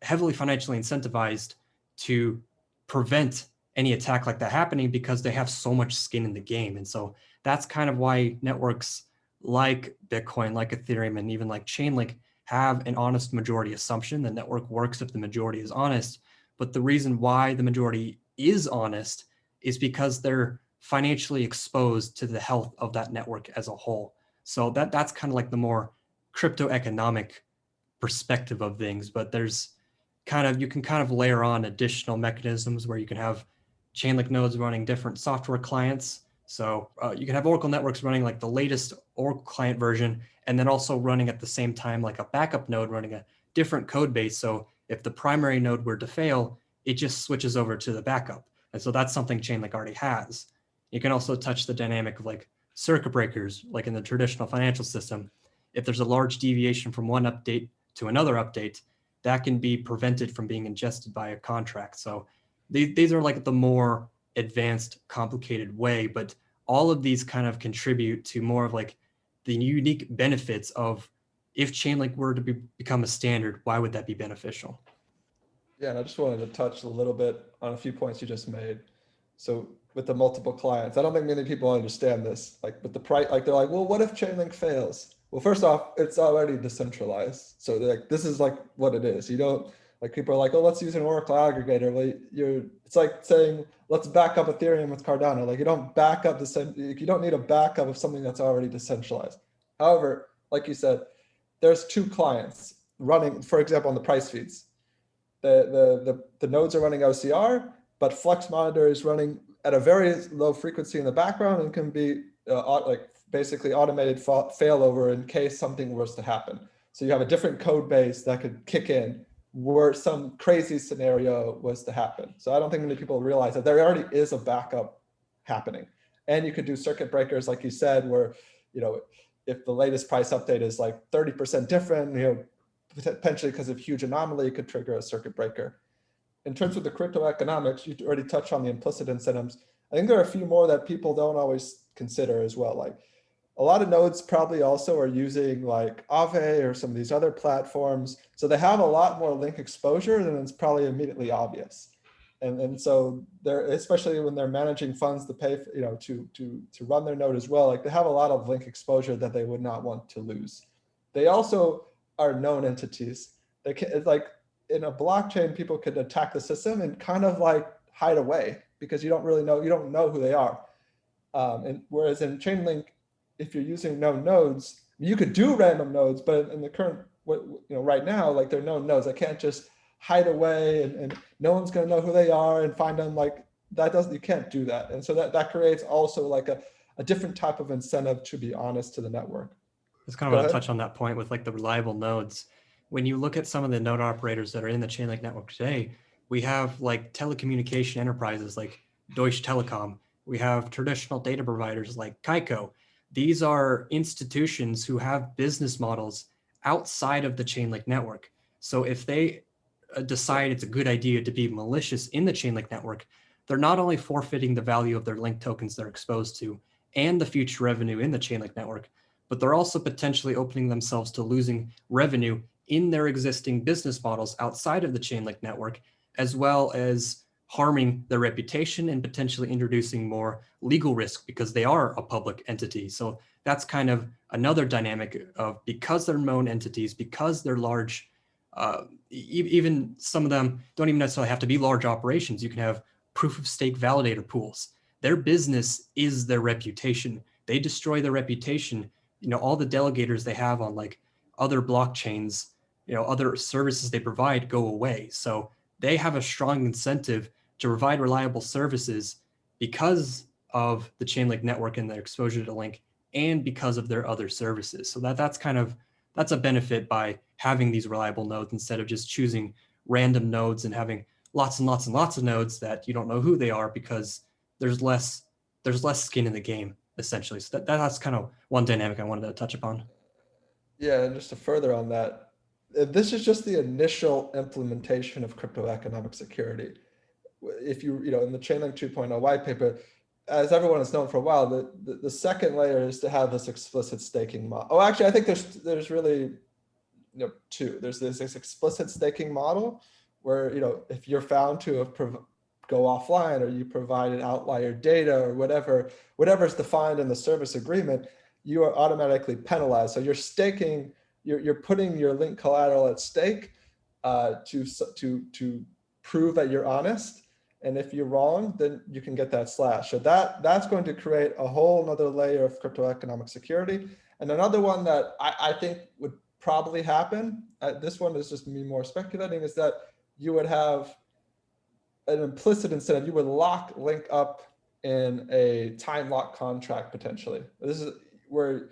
S1: heavily financially incentivized to prevent any attack like that happening, because they have so much skin in the game. And so that's kind of why networks like Bitcoin, like Ethereum, and even like Chainlink have an honest majority assumption. The network works if the majority is honest. But the reason why the majority is honest is because they're financially exposed to the health of that network as a whole. So that's kind of like the more crypto economic perspective of things. But you can kind of layer on additional mechanisms where you can have Chainlink nodes running different software clients. So you can have Oracle networks running like the latest Oracle client version, and then also running at the same time like a backup node running a different code base. So if the primary node were to fail, it just switches over to the backup. And so that's something Chainlink already has. You can also touch the dynamic of like circuit breakers, like in the traditional financial system. If there's a large deviation from one update to another update, that can be prevented from being ingested by a contract. So these are like the more advanced, complicated way, but all of these kind of contribute to more of like the unique benefits of, if Chainlink were to become a standard, why would that be beneficial?
S2: Yeah, and I just wanted to touch a little bit on a few points you just made. So with the multiple clients, I don't think many people understand this. Like with the price, like they're like, well, what if Chainlink fails? Well, first off, it's already decentralized. So they're like, this is like what it is. You don't, like, people are like, oh, let's use an Oracle aggregator. Well, it's like saying, let's back up Ethereum with Cardano. Like, you don't back up you don't need a backup of something that's already decentralized. However, like you said, there's two clients running, for example, on the price feeds. The nodes are running OCR, but Flex Monitor is running at a very low frequency in the background and can be like basically automated failover in case something was to happen. So you have a different code base that could kick in where some crazy scenario was to happen. So I don't think many people realize that there already is a backup happening. And you could do circuit breakers, like you said, where, if the latest price update is like 30% different, potentially because of huge anomaly, it could trigger a circuit breaker. in terms of the crypto economics, you already touched on the implicit incentives. I think there are a few more that people don't always consider as well. Like a lot of nodes probably also are using like Aave or some of these other platforms. So they have a lot more link exposure than it's probably immediately obvious. And so they're, especially when they're managing funds to pay for, to run their node as well, like they have a lot of link exposure that they would not want to lose. They also are known entities. They can, it's like in a blockchain, people could attack the system and kind of like hide away because you don't really know, you don't know who they are. And whereas in Chainlink, if you're using known nodes, you could do random nodes, but in the current, right now, like they're known nodes. I can't just hide away and no one's going to know who they are and find them. Like that doesn't, you can't do that. And so that creates also like a different type of incentive to be honest to the network.
S1: Just kind of want to touch on that point with like the reliable nodes. When you look at some of the node operators that are in the Chainlink network today, we have like telecommunication enterprises like Deutsche Telekom. We have traditional data providers like Kaiko. These are institutions who have business models outside of the Chainlink network. So if they decide it's a good idea to be malicious in the Chainlink network, they're not only forfeiting the value of their link tokens they're exposed to and the future revenue in the Chainlink network, but they're also potentially opening themselves to losing revenue in their existing business models outside of the Chainlink network, as well as harming their reputation and potentially introducing more legal risk because they are a public entity. So that's kind of another dynamic of, because they're known entities, because they're large, even some of them don't even necessarily have to be large operations. You can have proof of stake validator pools. Their business is their reputation. They destroy their reputation. All the delegators they have on like other blockchains, other services they provide go away. So they have a strong incentive to provide reliable services because of the Chainlink network and their exposure to Link, and because of their other services. So that's a benefit by having these reliable nodes instead of just choosing random nodes and having lots and lots and lots of nodes that you don't know who they are, because there's less skin in the game, essentially. So that's kind of one dynamic I wanted to touch upon.
S2: Yeah, and just to further on that, this is just the initial implementation of crypto economic security. If in the Chainlink 2.0 white paper, as everyone has known for a while, the second layer is to have this explicit staking model. Oh, actually, I think there's really two. There's this explicit staking model where if you're found to have go offline, or you provided outlier data, or whatever is defined in the service agreement, you are automatically penalized. So you're staking, you're putting your link collateral at stake to prove that you're honest. And if you're wrong, then you can get that slash. So that's going to create a whole nother layer of crypto economic security. And another one that I think would probably happen, this one is just me more speculating, is that you would have an implicit incentive. You would lock Link up in a time lock contract potentially. This is where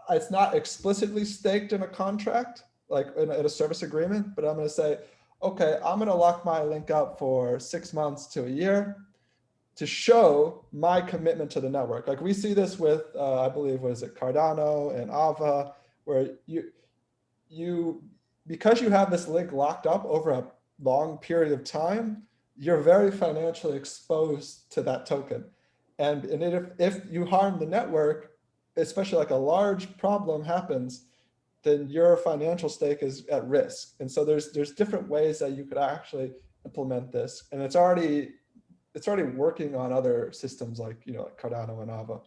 S2: it's not explicitly staked in a contract, like in a service agreement, but I'm going to say, okay, I'm going to lock my Link up for 6 months to a year to show my commitment to the network. Like we see this with, I believe, was it Cardano and Aava, where you because you have this link locked up over a long period of time, you're very financially exposed to that token. And if you harm the network, especially like a large problem happens, then your financial stake is at risk. And so there's different ways that you could actually implement this. And it's already working on other systems like, like Cardano and Aava.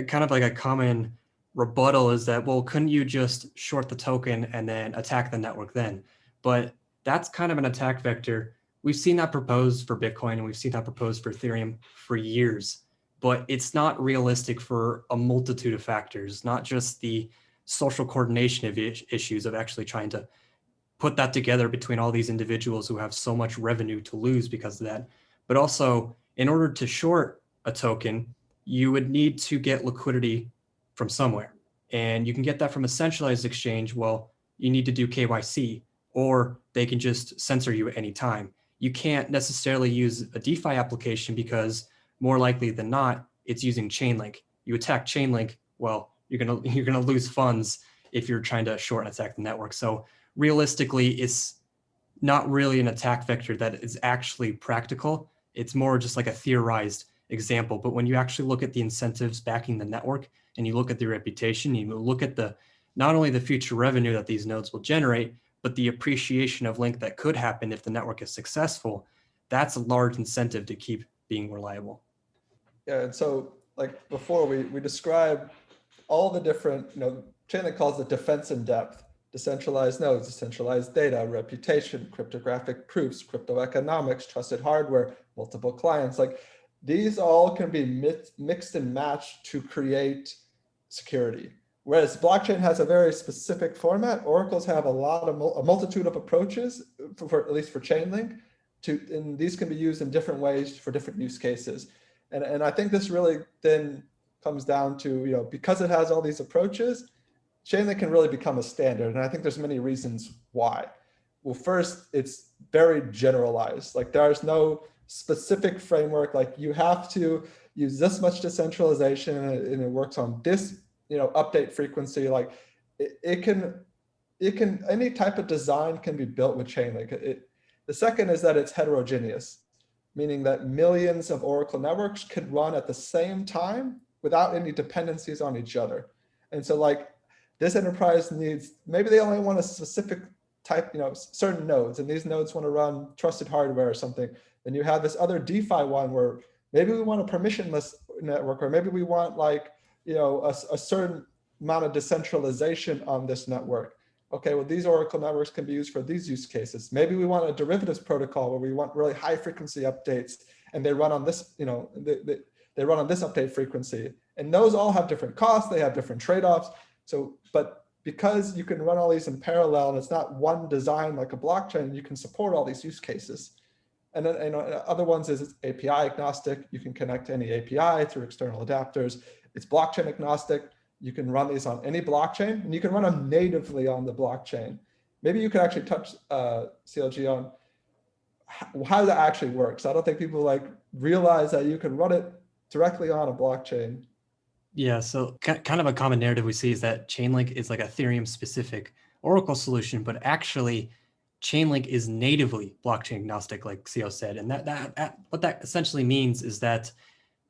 S1: Kind of like a common rebuttal is that, well, couldn't you just short the token and then attack the network then? But that's kind of an attack vector. We've seen that proposed for Bitcoin, and we've seen that proposed for Ethereum for years, but it's not realistic for a multitude of factors, not just the social coordination of issues of actually trying to put that together between all these individuals who have so much revenue to lose because of that, but also in order to short a token, you would need to get liquidity from somewhere. And you can get that from a centralized exchange. Well, you need to do KYC, or they can just censor you at any time. You can't necessarily use a DeFi application because more likely than not, it's using Chainlink. You attack Chainlink, well, you're gonna lose funds if you're trying to short and attack the network. So realistically, it's not really an attack vector that is actually practical. It's more just like a theorized example. But when you actually look at the incentives backing the network and you look at the reputation, you look at the not only the future revenue that these nodes will generate, but the appreciation of Link that could happen if the network is successful, that's a large incentive to keep being reliable.
S2: Yeah, and so like before we described all the different, Chainlink calls it defense in depth, decentralized nodes, decentralized data, reputation, cryptographic proofs, crypto economics, trusted hardware, multiple clients. Like these all can be mixed and matched to create security. Whereas blockchain has a very specific format, oracles have a multitude of approaches, at least for Chainlink, and these can be used in different ways for different use cases. And I think this really then comes down to, because it has all these approaches, Chainlink can really become a standard. And I think there's many reasons why. Well, first, it's very generalized. Like there's no specific framework. Like you have to use this much decentralization and it works on this, update frequency. Like it can, any type of design can be built with Chainlink. The second is that it's heterogeneous, meaning that millions of Oracle networks could run at the same time without any dependencies on each other. And so like this enterprise needs, maybe they only want a specific type, certain nodes, and these nodes want to run trusted hardware or something. Then you have this other DeFi one where maybe we want a permissionless network, or maybe we want like, a certain amount of decentralization on this network. Okay, well, these Oracle networks can be used for these use cases. Maybe we want a derivatives protocol where we want really high frequency updates and they run on this, they run on this update frequency. And those all have different costs, they have different trade-offs. So, but because you can run all these in parallel and it's not one design like a blockchain, you can support all these use cases. And then other ones is it's API agnostic. You can connect to any API through external adapters. It's blockchain agnostic. You can run these on any blockchain and you can run them natively on the blockchain. Maybe you could actually touch CLG on how that actually works. I don't think people like realize that you can run it directly on a blockchain.
S1: Yeah, so kind of a common narrative we see is that Chainlink is like a Ethereum specific Oracle solution, but actually Chainlink is natively blockchain agnostic, like CO said. And what that essentially means is that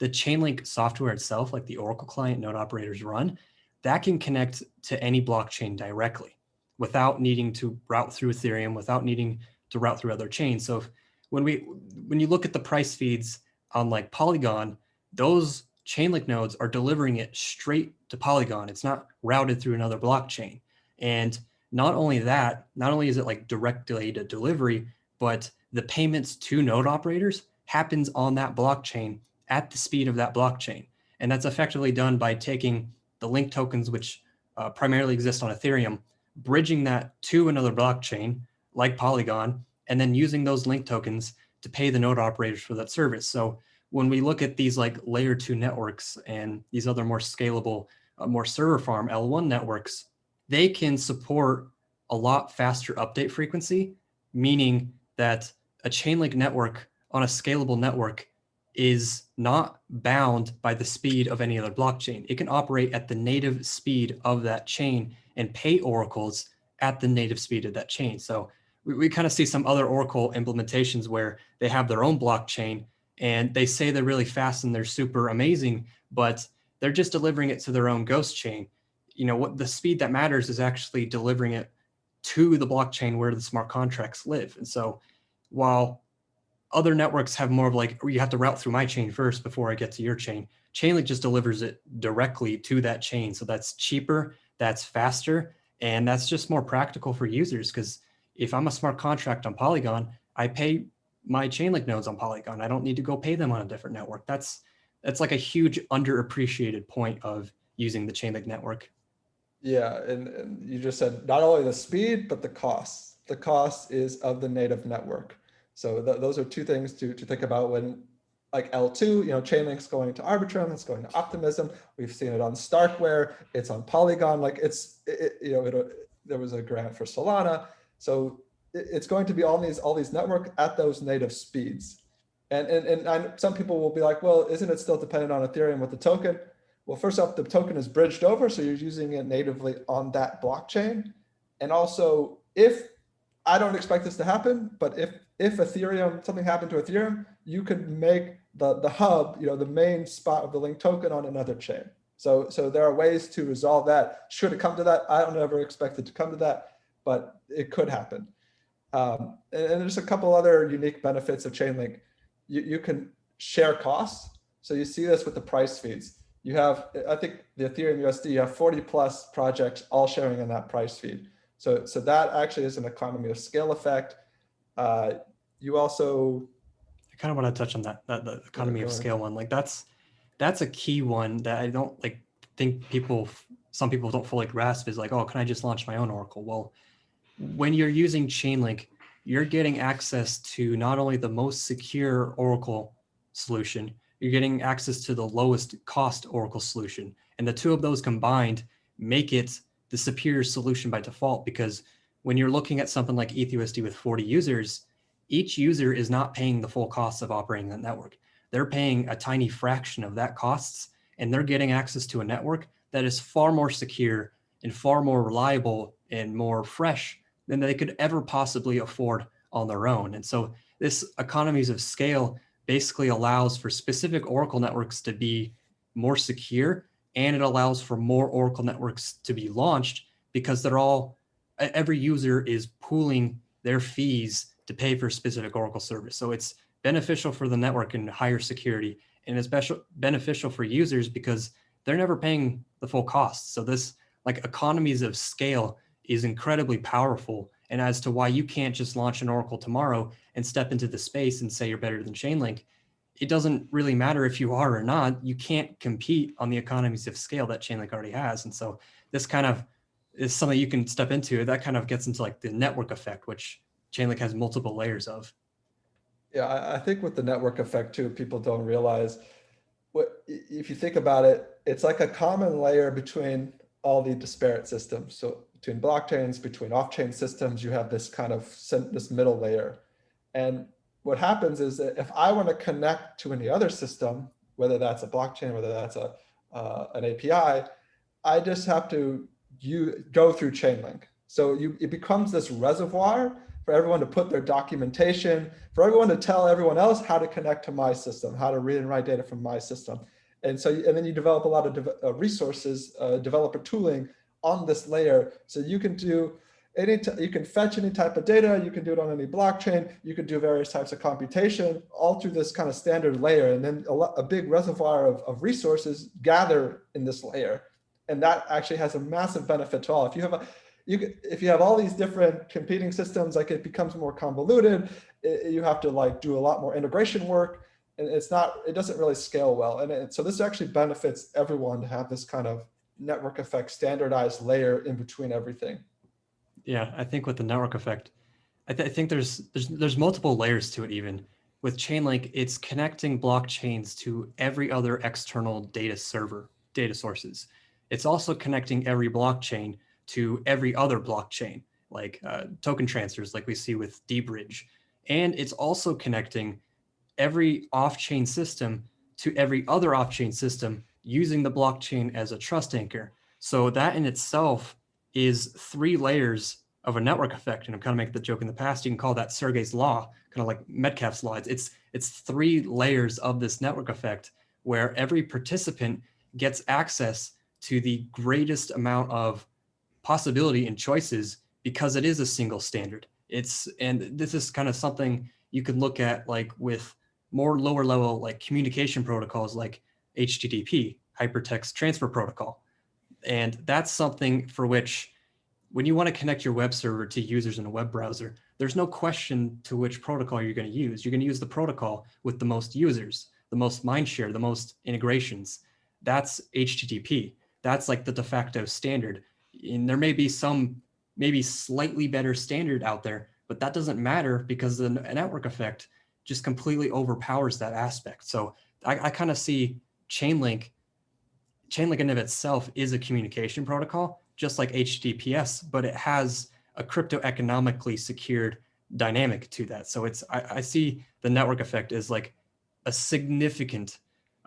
S1: the Chainlink software itself, like the Oracle client node operators run, that can connect to any blockchain directly without needing to route through Ethereum, without needing to route through other chains. So when you look at the price feeds on like Polygon, those Chainlink nodes are delivering it straight to Polygon. It's not routed through another blockchain. And not only that, not only is it like direct delayed delivery, but the payments to node operators happens on that blockchain at the speed of that blockchain. And that's effectively done by taking the link tokens, which primarily exist on Ethereum, bridging that to another blockchain like Polygon, and then using those link tokens to pay the node operators for that service. So when we look at these like layer 2 networks and these other more scalable, more server farm L1 networks, they can support a lot faster update frequency, meaning that a Chainlink network on a scalable network is not bound by the speed of any other blockchain. It can operate at the native speed of that chain and pay oracles at the native speed of that chain. So we kind of see some other Oracle implementations where they have their own blockchain and they say they're really fast and they're super amazing, but they're just delivering it to their own ghost chain. What the speed that matters is actually delivering it to the blockchain where the smart contracts live. And so while other networks have more of like, you have to route through my chain first before I get to your chain, Chainlink just delivers it directly to that chain. So that's cheaper, that's faster, and that's just more practical for users. Because if I'm a smart contract on Polygon, I pay my Chainlink nodes on Polygon. I don't need to go pay them on a different network. That's like a huge underappreciated point of using the Chainlink network.
S2: Yeah, and you just said not only the speed, but the cost. The cost is of the native network. So those are two things to think about when like L2, Chainlink's going to Arbitrum, it's going to Optimism. We've seen it on Starkware, it's on Polygon. Like there was a grant for Solana. So it's going to be all these networks at those native speeds. And some people will be like, well, isn't it still dependent on Ethereum with the token? Well, first off, the token is bridged over, so you're using it natively on that blockchain. And also, if I don't expect this to happen, but if Ethereum, something happened to Ethereum, you could make the hub, the main spot of the link token on another chain. So there are ways to resolve that. Should it come to that? I don't ever expect it to come to that, but it could happen. And there's a couple other unique benefits of Chainlink. You can share costs. So you see this with the price feeds. You have, I think the Ethereum USD, you have 40 plus projects all sharing in that price feed. So that actually is an economy of scale effect. You also,
S1: I kind of want to touch on that the economy of scale one. Like that's a key one that I don't think some people don't fully grasp, is like, oh, can I just launch my own Oracle? Well, when you're using Chainlink, you're getting access to not only the most secure Oracle solution, you're getting access to the lowest cost Oracle solution. And the two of those combined make it the superior solution by default, because when you're looking at something like ETHUSD with 40 users, each user is not paying the full costs of operating that network. They're paying a tiny fraction of that costs, and they're getting access to a network that is far more secure and far more reliable and more fresh than they could ever possibly afford on their own. And so this economies of scale basically allows for specific Oracle networks to be more secure, and it allows for more Oracle networks to be launched, because every user is pooling their fees to pay for a specific Oracle service. So it's beneficial for the network and higher security, and it's beneficial for users because they're never paying the full cost. So this economies of scale is incredibly powerful. And as to why you can't just launch an Oracle tomorrow and step into the space and say you're better than Chainlink, it doesn't really matter if you are or not. You can't compete on the economies of scale that Chainlink already has. And so this kind of is something you can step into. That kind of gets into the network effect, which Chainlink has multiple layers of.
S2: Yeah, I think with the network effect too, people don't realize if you think about it, it's like a common layer between all the disparate systems. So between blockchains, between off-chain systems, you have this kind of this middle layer. And what happens is that if I want to connect to any other system, whether that's a blockchain, whether that's an API, I just have to go through Chainlink. So it becomes this reservoir for everyone to put their documentation, for everyone to tell everyone else how to connect to my system, how to read and write data from my system. And then you develop a lot of resources, developer tooling on this layer. So you can do you can fetch any type of data, you can do it on any blockchain, you can do various types of computation, all through this kind of standard layer. And then a big reservoir of resources gather in this layer. And that actually has a massive benefit to all. If you have all these different competing systems, it becomes more convoluted. You have to do a lot more integration work, and it doesn't really scale well. And so this actually benefits everyone to have this kind of network effect standardized layer in between everything.
S1: Yeah, I think with the network effect, I think there's multiple layers to it. Even with Chainlink, it's connecting blockchains to every other external data sources. It's also connecting every blockchain to every other blockchain, token transfers, like we see with dBridge. And it's also connecting every off-chain system to every other off-chain system using the blockchain as a trust anchor. So that in itself is 3 layers of a network effect. And I'm kind of making the joke in the past, you can call that Sergey's law, kind of like Metcalfe's law. It's 3 layers of this network effect where every participant gets access to the greatest amount of possibility and choices because it is a single standard. And this is kind of something you could look at with more lower level communication protocols like HTTP, hypertext transfer protocol. And that's something for which when you want to connect your web server to users in a web browser, there's no question to which protocol you're going to use. You're going to use the protocol with the most users, the most mindshare, the most integrations. That's HTTP. That's the de facto standard. And there may be some maybe slightly better standard out there, but that doesn't matter because the network effect just completely overpowers that aspect. So I kind of see Chainlink in and of itself is a communication protocol, just like HTTPS, but it has a crypto economically secured dynamic to that. So I see the network effect as a significant,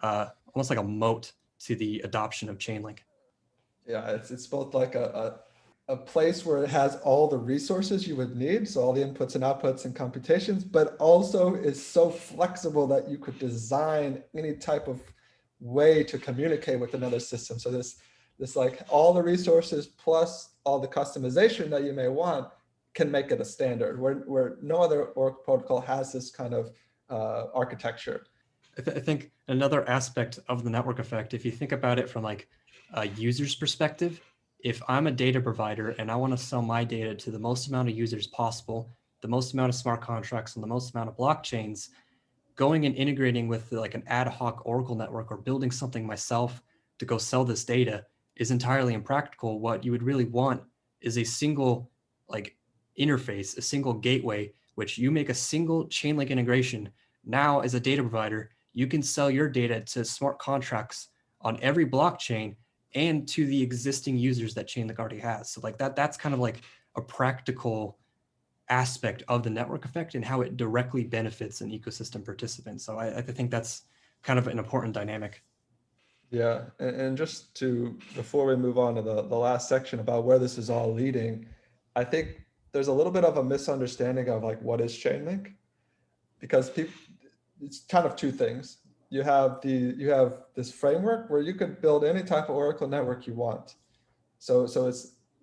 S1: almost like a moat to the adoption of Chainlink.
S2: Yeah, it's both like a a place where it has all the resources you would need, so all the inputs and outputs and computations, but also is so flexible that you could design any type of way to communicate with another system. So this like all the resources plus all the customization that you may want can make it a standard where no other Oracle protocol has this kind of architecture.
S1: I think another aspect of the network effect, if you think about it from like a user's perspective, if I'm a data provider and I want to sell my data to the most amount of users possible, the most amount of smart contracts and the most amount of blockchains, going and integrating with like an ad hoc Oracle network or building something myself to go sell this data is entirely impractical. What you would really want is a single like interface, a single gateway, which you make a single Chainlink integration. Now, as a data provider, you can sell your data to smart contracts on every blockchain and to the existing users that Chainlink already has. So like that's kind of like a practical aspect of the network effect and how it directly benefits an ecosystem participant. So I think that's kind of an important dynamic.
S2: Yeah, and just to, before we move on to the last section about where this is all leading, I think there's a little bit of a misunderstanding of like what is Chainlink, because people, it's kind of two things. You have this framework where you could build any type of Oracle network you want. So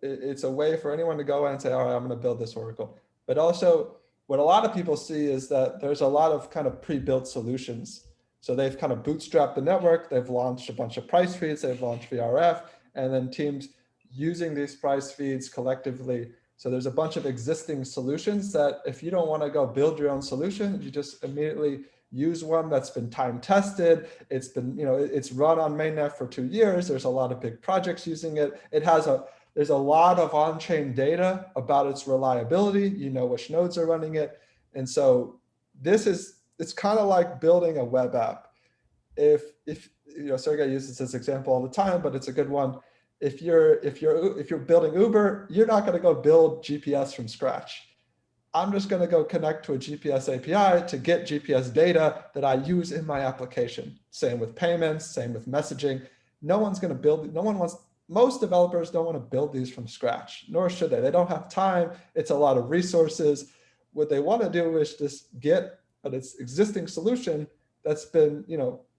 S2: it's a way for anyone to go and say, all right, I'm going to build this Oracle. But also what a lot of people see is that there's a lot of kind of pre-built solutions. So they've kind of bootstrapped the network. They've launched a bunch of price feeds. They've launched VRF, and then teams using these price feeds collectively. So there's a bunch of existing solutions that if you don't want to go build your own solution, you just immediately use one that's been time tested. It's been, it's run on mainnet for 2 years. There's a lot of big projects using it. There's a lot of on-chain data about its reliability. You know which nodes are running it. And so it's kind of like building a web app. If Sergey uses this example all the time, but it's a good one. If you're building Uber, you're not going to go build GPS from scratch. I'm just going to go connect to a GPS API to get GPS data that I use in my application. Same with payments, same with messaging. Most developers don't want to build these from scratch, nor should they. They don't have time. It's a lot of resources. What they want to do is just get an existing solution that's been,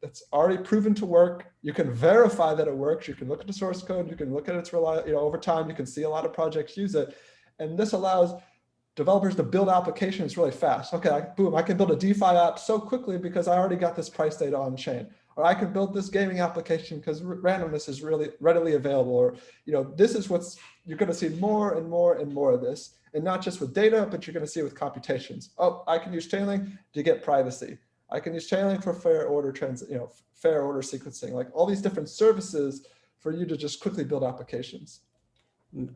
S2: that's already proven to work. You can verify that it works. You can look at the source code. You can look at its over time. You can see a lot of projects use it. And this allows developers to build applications really fast. Okay, boom, I can build a DeFi app so quickly because I already got this price data on chain. Or I can build this gaming application because randomness is really readily available. Or, this is you're going to see more and more and more of this. And not just with data, but you're going to see it with computations. Oh, I can use Chainlink to get privacy. I can use Chainlink for fair order sequencing, like all these different services for you to just quickly build applications.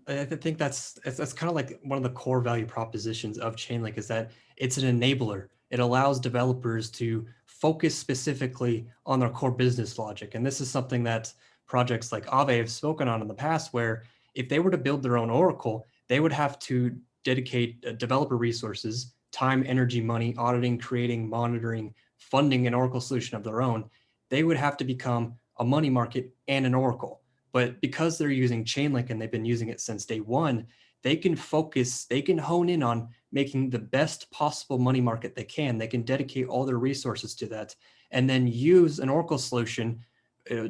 S1: I think that's kind of like one of the core value propositions of Chainlink is that it's an enabler. It allows developers to focus specifically on their core business logic. And this is something that projects like Aave have spoken on in the past, where if they were to build their own Oracle, they would have to dedicate developer resources, time, energy, money, auditing, creating, monitoring, funding an Oracle solution of their own. They would have to become a money market and an Oracle. But because they're using Chainlink and they've been using it since day one, they can focus, they can hone in on making the best possible money market they can. They can dedicate all their resources to that and then use an Oracle solution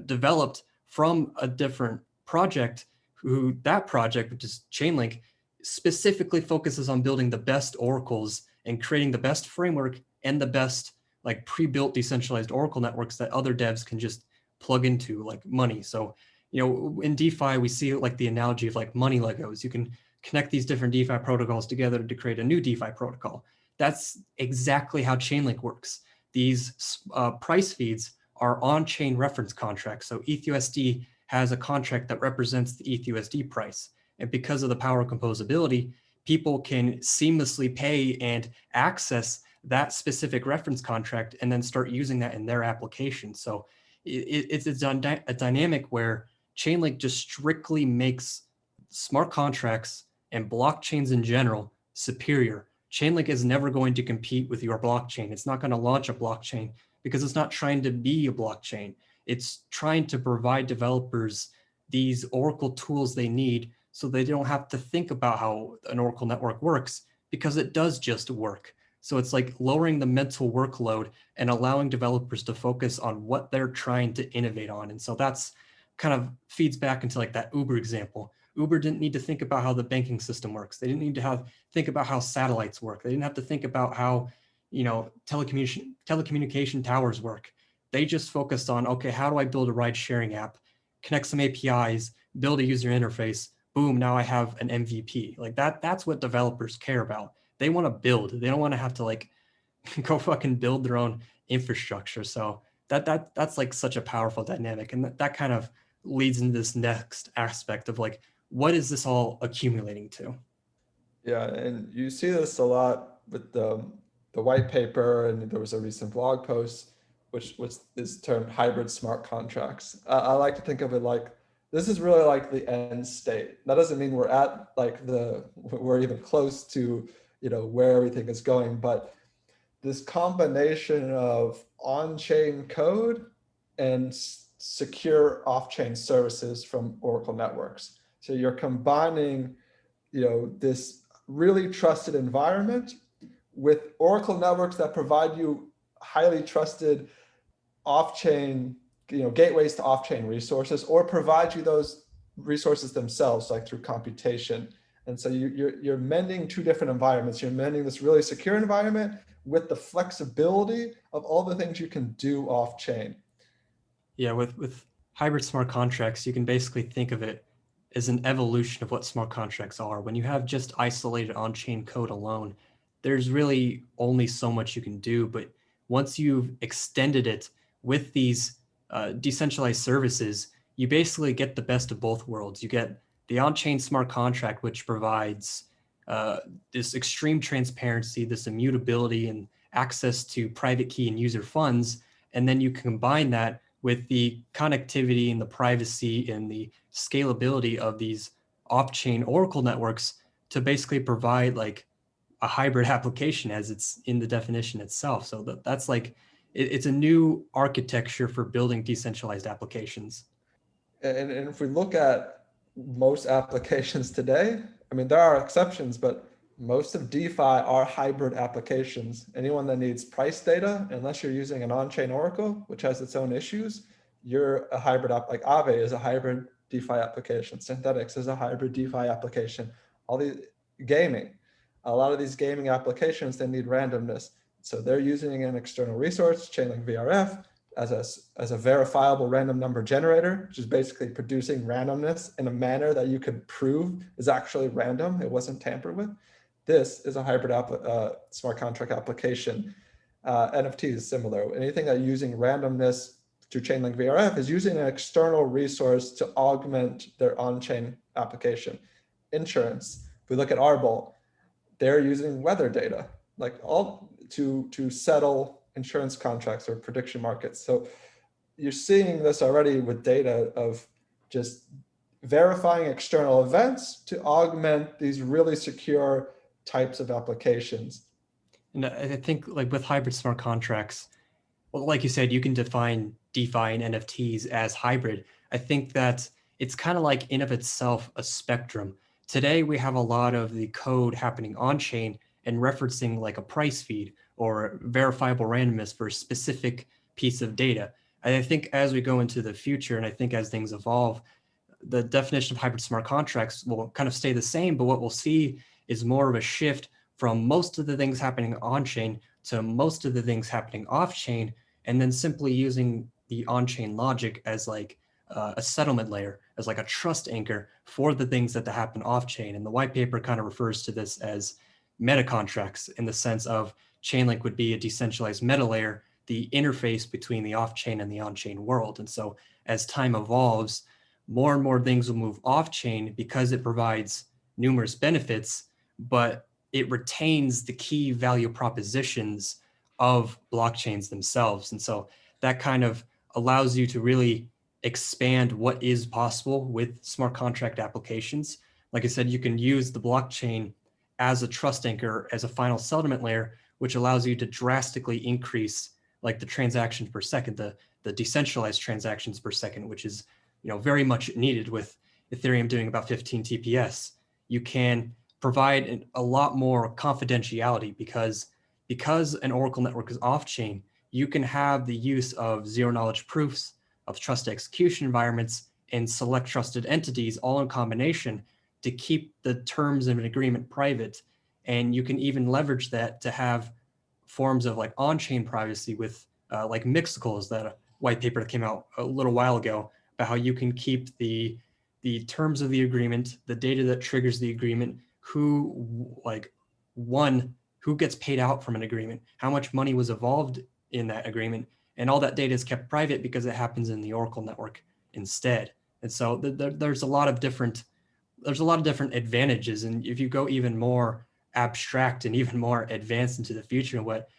S1: developed from a different project, that project, which is Chainlink, specifically focuses on building the best oracles and creating the best framework and the best like pre-built decentralized Oracle networks that other devs can just plug into like money. So, in DeFi, we see like the analogy of like money Legos. You can connect these different DeFi protocols together to create a new DeFi protocol. That's exactly how Chainlink works. These price feeds are on-chain reference contracts. So ETHUSD has a contract that represents the ETHUSD price. And because of the power of composability, people can seamlessly pay and access that specific reference contract and then start using that in their application. So it's a dynamic where Chainlink just strictly makes smart contracts and blockchains in general superior. Chainlink is never going to compete with your blockchain. It's not going to launch a blockchain because it's not trying to be a blockchain. It's trying to provide developers these Oracle tools they need so they don't have to think about how an Oracle network works because it does just work. So it's like lowering the mental workload and allowing developers to focus on what they're trying to innovate on. And so that's kind of feeds back into like that Uber example. Uber didn't need to think about how the banking system works. They didn't need to think about how satellites work. They didn't have to think about how, telecommunication towers work. They just focused on, okay, how do I build a ride sharing app, connect some APIs, build a user interface, boom, now I have an MVP. Like that's what developers care about. They want to build. They don't want to have to like go fucking build their own infrastructure. So that's like such a powerful dynamic. And that kind of leads into this next aspect of like, what is this all accumulating to?
S2: Yeah, and you see this a lot with the white paper, and there was a recent blog post which is termed hybrid smart contracts. I like to think of it like this is really like the end state. That doesn't mean we're at like we're even close to where everything is going, but this combination of on-chain code and secure off-chain services from Oracle networks. So you're combining, this really trusted environment with Oracle networks that provide you highly trusted off-chain, gateways to off-chain resources, or provide you those resources themselves, like through computation. And so you're mending two different environments. You're mending this really secure environment with the flexibility of all the things you can do off-chain.
S1: Yeah, with hybrid smart contracts, you can basically think of it as an evolution of what smart contracts are. When you have just isolated on-chain code alone, there's really only so much you can do. But once you've extended it with these decentralized services, you basically get the best of both worlds. You get the on-chain smart contract, which provides this extreme transparency, this immutability, and access to private key and user funds. And then you combine that with the connectivity and the privacy and the scalability of these off-chain Oracle networks to basically provide like a hybrid application as it's in the definition itself. So that's like, it's a new architecture for building decentralized applications.
S2: And if we look at most applications today, I mean, there are exceptions, but most of DeFi are hybrid applications. Anyone that needs price data, unless you're using an on-chain Oracle, which has its own issues, you're a hybrid app. Like Aave is a hybrid DeFi application. Synthetics is a hybrid DeFi application. All these gaming, a lot of these gaming applications, they need randomness. So they're using an external resource, Chainlink VRF, as a verifiable random number generator, which is basically producing randomness in a manner that you could prove is actually random. It wasn't tampered with. This is a hybrid smart contract application. NFT is similar. Anything that using randomness through Chainlink VRF is using an external resource to augment their on-chain application. Insurance, if we look at Arbol, they're using weather data, like all to settle insurance contracts or prediction markets. So you're seeing this already with data of just verifying external events to augment these really secure types of applications.
S1: And I think like with hybrid smart contracts, well, like you said, you can define DeFi and NFTs as hybrid. I think that it's kind of like in of itself a spectrum. Today, we have a lot of the code happening on chain and referencing like a price feed or verifiable randomness for a specific piece of data. And I think as we go into the future, and I think as things evolve, the definition of hybrid smart contracts will kind of stay the same, but what we'll see is more of a shift from most of the things happening on chain to most of the things happening off chain, and then simply using the on chain logic as like a settlement layer, as like a trust anchor for the things that happen off chain. And the white paper kind of refers to this as meta contracts in the sense of Chainlink would be a decentralized meta layer, the interface between the off chain and the on chain world. And so as time evolves, more and more things will move off chain because it provides numerous benefits, but it retains the key value propositions of blockchains themselves. And so that kind of allows you to really expand what is possible with smart contract applications. Like I said, you can use the blockchain as a trust anchor, as a final settlement layer, which allows you to drastically increase like the transactions per second, the decentralized transactions per second, which is very much needed with Ethereum doing about 15 TPS. You can provide a lot more confidentiality because an Oracle network is off-chain, you can have the use of zero-knowledge proofs, of trusted execution environments, and select trusted entities all in combination to keep the terms of an agreement private. And you can even leverage that to have forms of like on-chain privacy with like Mixicals, that white paper that came out a little while ago about how you can keep the terms of the agreement, the data that triggers the agreement, who gets paid out from an agreement, how much money was involved in that agreement, and all that data is kept private because it happens in the Oracle network instead. And so there's a lot of different advantages. And if you go even more abstract and even more advanced into the future, and what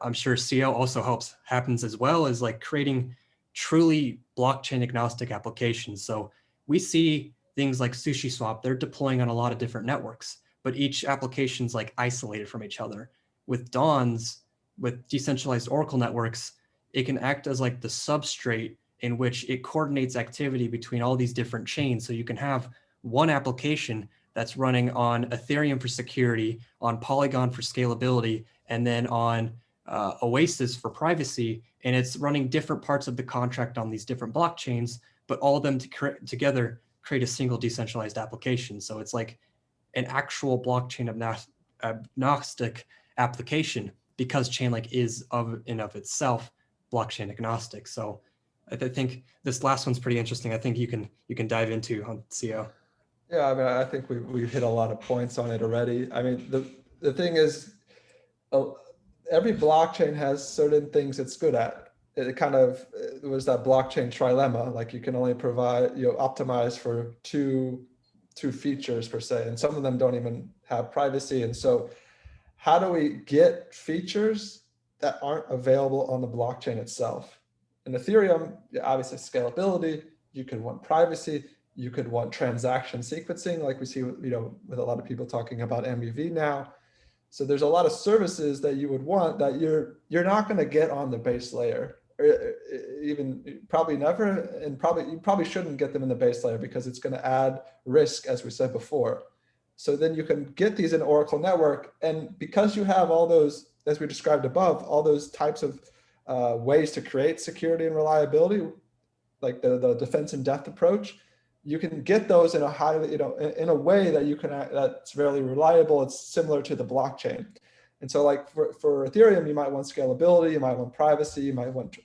S1: I'm sure CO also happens as well, is like creating truly blockchain agnostic applications. So we see things like SushiSwap, they're deploying on a lot of different networks, but each application's like isolated from each other. With with decentralized Oracle networks, it can act as like the substrate in which it coordinates activity between all these different chains. So you can have one application that's running on Ethereum for security, on Polygon for scalability, and then on Oasis for privacy. And it's running different parts of the contract on these different blockchains, but all of them together create a single decentralized application. So it's like an actual blockchain agnostic application, because Chainlink is of itself blockchain agnostic. So I think this last one's pretty interesting. I think you can dive into on CO.
S2: Yeah, I mean, I think we've hit a lot of points on it already. I mean, the thing is, every blockchain has certain things it's good at. It kind of was that blockchain trilemma, like you can only optimize for two features per se, and some of them don't even have privacy. And so how do we get features that aren't available on the blockchain itself? In Ethereum, obviously scalability, you could want privacy, you could want transaction sequencing, like we see with a lot of people talking about MEV now. So there's a lot of services that you would want that you're not going to get on the base layer, or even probably never, and you probably shouldn't get them in the base layer because it's going to add risk, as we said before. So then you can get these in Oracle network, and because you have all those, as we described above, all those types of ways to create security and reliability, like the defense in depth approach, you can get those in a highly, in a way that that's very reliable. It's similar to the blockchain. And so like for Ethereum, you might want scalability, you might want privacy, you might want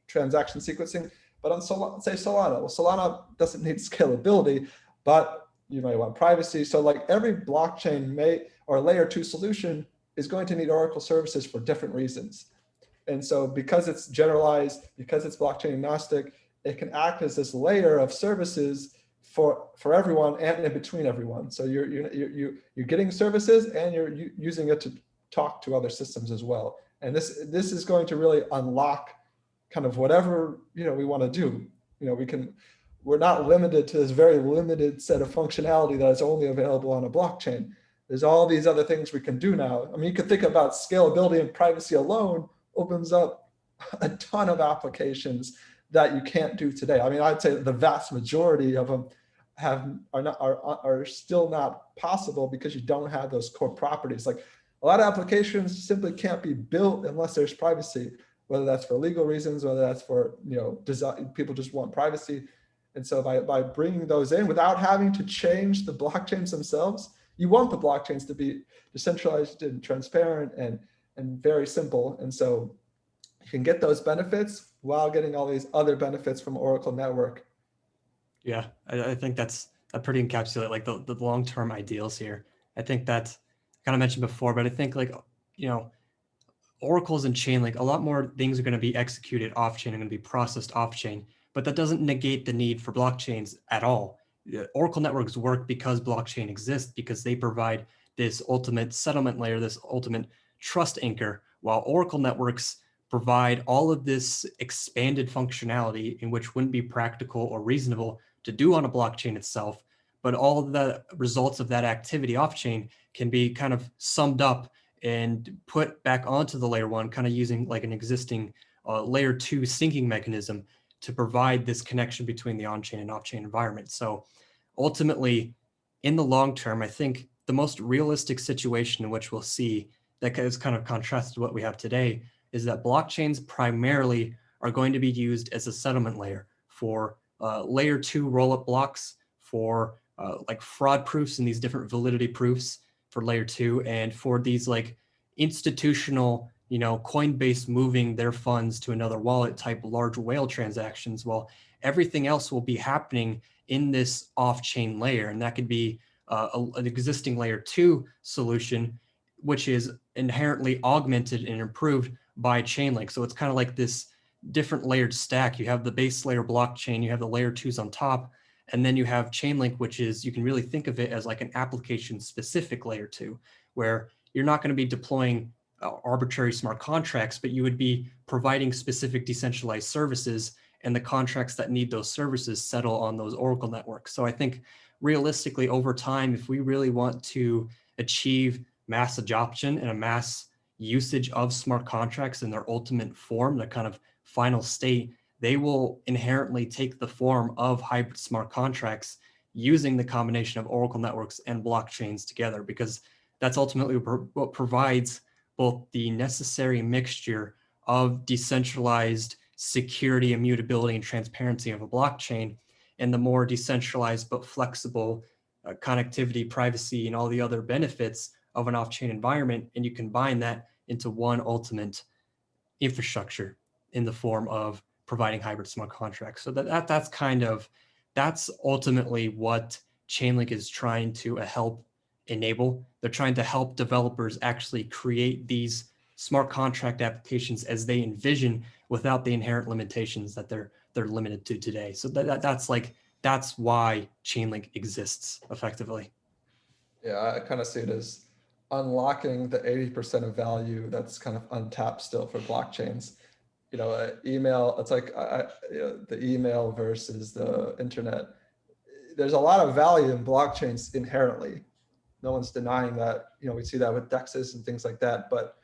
S2: transaction sequencing. But on say Solana, well, Solana doesn't need scalability, but you might want privacy. So like every blockchain or layer 2 solution is going to need Oracle services for different reasons. And so because it's generalized, because it's blockchain agnostic, it can act as this layer of services for everyone and in between everyone. So you're getting services and you're using it to talk to other systems as well. And this is going to really unlock kind of whatever we want to do. We're not limited to this very limited set of functionality that is only available on a blockchain. There's all these other things we can do now. I mean, you could think about scalability and privacy alone opens up a ton of applications that you can't do today. I mean, I'd say the vast majority of them are still not possible because you don't have those core properties. Like a lot of applications simply can't be built unless there's privacy, whether that's for legal reasons, whether that's for design, people just want privacy. And so by bringing those in without having to change the blockchains themselves, you want the blockchains to be decentralized and transparent and very simple. And so you can get those benefits while getting all these other benefits from Oracle network.
S1: Yeah, I think that's a pretty encapsulate like the long-term ideals here. I think that I kind of mentioned before, but I think like, Oracles and Chainlink, a lot more things are going to be executed off-chain and going to be processed off-chain, but that doesn't negate the need for blockchains at all. Oracle networks work because blockchain exists, because they provide this ultimate settlement layer, this ultimate trust anchor, while Oracle networks provide all of this expanded functionality in which wouldn't be practical or reasonable to do on a blockchain itself, but all of the results of that activity off-chain can be kind of summed up and put back onto the layer 1, kind of using like an existing layer 2 syncing mechanism to provide this connection between the on-chain and off-chain environment. So ultimately, in the long term, I think the most realistic situation in which we'll see that is kind of contrasted to what we have today is that blockchains primarily are going to be used as a settlement layer for layer 2 rollup blocks, for like fraud proofs and these different validity proofs for layer 2, and for these like institutional, Coinbase moving their funds to another wallet type large whale transactions. Well, everything else will be happening in this off-chain layer, and that could be an existing layer 2 solution, which is inherently augmented and improved by Chainlink. So it's kind of like this different layered stack. You have the base layer blockchain, you have the layer 2s on top, and then you have Chainlink, which is, you can really think of it as like an application specific layer 2, where you're not going to be deploying arbitrary smart contracts, but you would be providing specific decentralized services, and the contracts that need those services settle on those Oracle networks. So I think realistically over time, if we really want to achieve mass adoption and a mass usage of smart contracts in their ultimate form, the kind of final state, they will inherently take the form of hybrid smart contracts using the combination of Oracle networks and blockchains together, because that's ultimately what provides both the necessary mixture of decentralized security, immutability, and transparency of a blockchain, and the more decentralized but flexible connectivity, privacy, and all the other benefits of an off-chain environment. And you combine that into one ultimate infrastructure in the form of providing hybrid smart contracts. So that's ultimately what Chainlink is trying to help enable. They're trying to help developers actually create these smart contract applications as they envision, without the inherent limitations that they're limited to today. So that's why Chainlink exists effectively.
S2: Yeah, I kind of see it as unlocking the 80% of value that's kind of untapped still for blockchains. Email, it's like the email versus the internet. There's a lot of value in blockchains inherently. No one's denying that. We see that with DEXs and things like that, but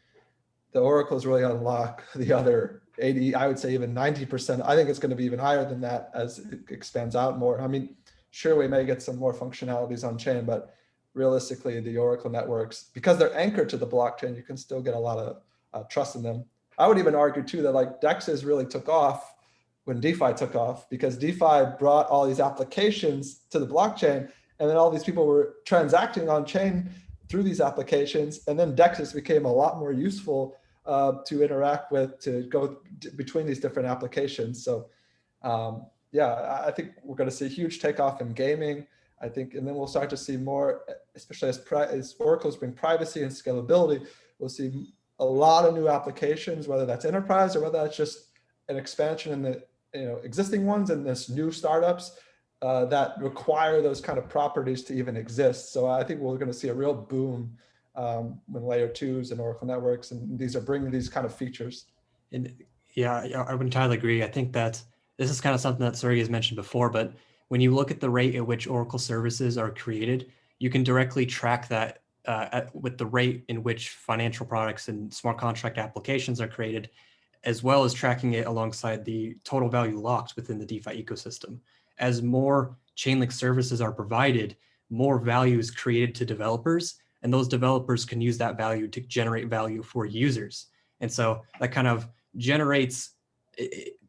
S2: the oracles really unlock the other 80, I would say even 90%. I think it's going to be even higher than that as it expands out more. I mean, sure, we may get some more functionalities on chain, but realistically, the oracle networks, because they're anchored to the blockchain, you can still get a lot of trust in them. I would even argue too that like DEXs really took off when DeFi took off, because DeFi brought all these applications to the blockchain, and then all these people were transacting on chain through these applications, and then DEXs became a lot more useful to interact with, to go between these different applications. So yeah, I think we're going to see a huge takeoff in gaming, I think, and then we'll start to see more, especially as oracles bring privacy and scalability, we'll see a lot of new applications, whether that's enterprise or whether that's just an expansion in the existing ones and this new startups that require those kind of properties to even exist. So I think we're going to see a real boom when layer 2s and oracle networks and these are bringing these kind of features.
S1: And yeah, I would entirely agree. I think that this is kind of something that Sergey has mentioned before, but when you look at the rate at which Oracle services are created, you can directly track that with the rate in which financial products and smart contract applications are created, as well as tracking it alongside the total value locked within the DeFi ecosystem. As more Chainlink services are provided, more value is created to developers, and those developers can use that value to generate value for users. And so that kind of generates,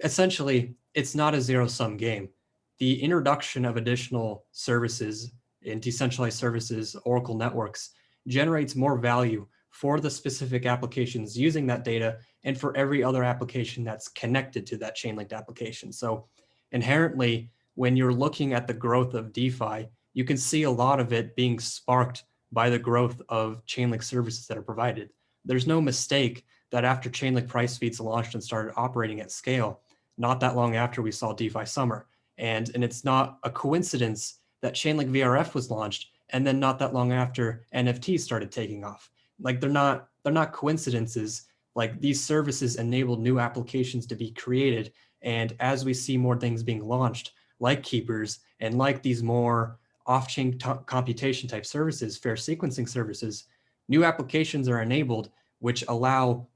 S1: essentially, it's not a zero-sum game. The introduction of additional services in decentralized services, Oracle networks, generates more value for the specific applications using that data and for every other application that's connected to that Chainlinked application. So inherently, when you're looking at the growth of DeFi, you can see a lot of it being sparked by the growth of Chainlink services that are provided. There's no mistake that after Chainlink price feeds launched and started operating at scale, not that long after we saw DeFi Summer. And it's not a coincidence that Chainlink VRF was launched, and then not that long after NFTs started taking off. Like they're not coincidences. Like these services enable new applications to be created. And as we see more things being launched, like Keepers and like these more off-chain computation type services, fair sequencing services, new applications are enabled, which allow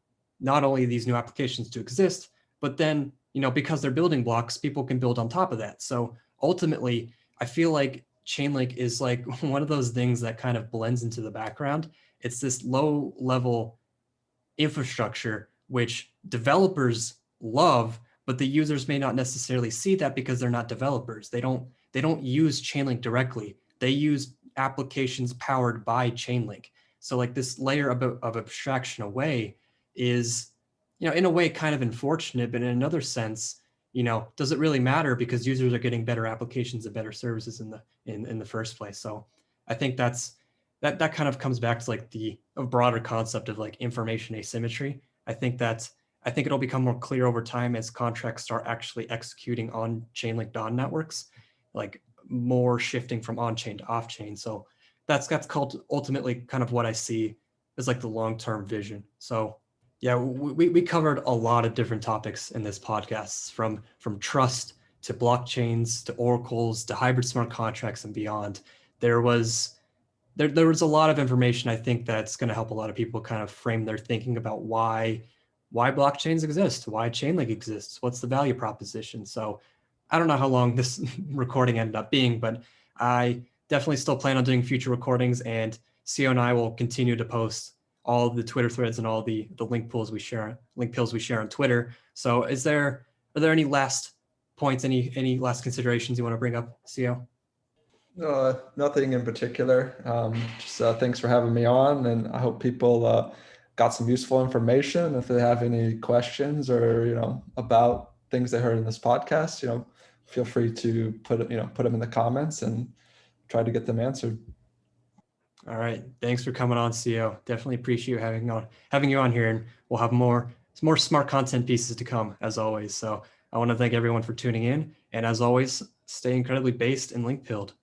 S1: not only these new applications to exist, but then because they're building blocks, people can build on top of that. So ultimately, I feel like Chainlink is like one of those things that kind of blends into the background. It's this low level infrastructure which developers love, but the users may not necessarily see that because they're not developers. They don't use Chainlink directly. They use applications powered by Chainlink. So like this layer of abstraction away is, in a way kind of unfortunate, but in another sense, does it really matter because users are getting better applications and better services in the first place. So I think that kind of comes back to like a broader concept of like information asymmetry. I think it'll become more clear over time as contracts start actually executing on Chainlink DON networks, like more shifting from on-chain to off-chain. So that's called ultimately kind of what I see as like the long-term vision. So yeah, we covered a lot of different topics in this podcast, from trust to blockchains to oracles to hybrid smart contracts and beyond. There was there was a lot of information I think that's going to help a lot of people kind of frame their thinking about why blockchains exist, why Chainlink exists, what's the value proposition. So I don't know how long this recording ended up being, but I definitely still plan on doing future recordings, and CO and I will continue to post all the Twitter threads and all the link pills we share on Twitter. So are there any last points, any last considerations you want to bring up, CO?
S2: Nothing in particular. Just thanks for having me on, and I hope people got some useful information. If they have any questions or about things they heard in this podcast, feel free to put them in the comments and try to get them answered.
S1: All right, thanks for coming on, CO. Definitely appreciate having you on here, and we'll have more smart content pieces to come as always. So I want to thank everyone for tuning in, and as always, stay incredibly based and link pilled.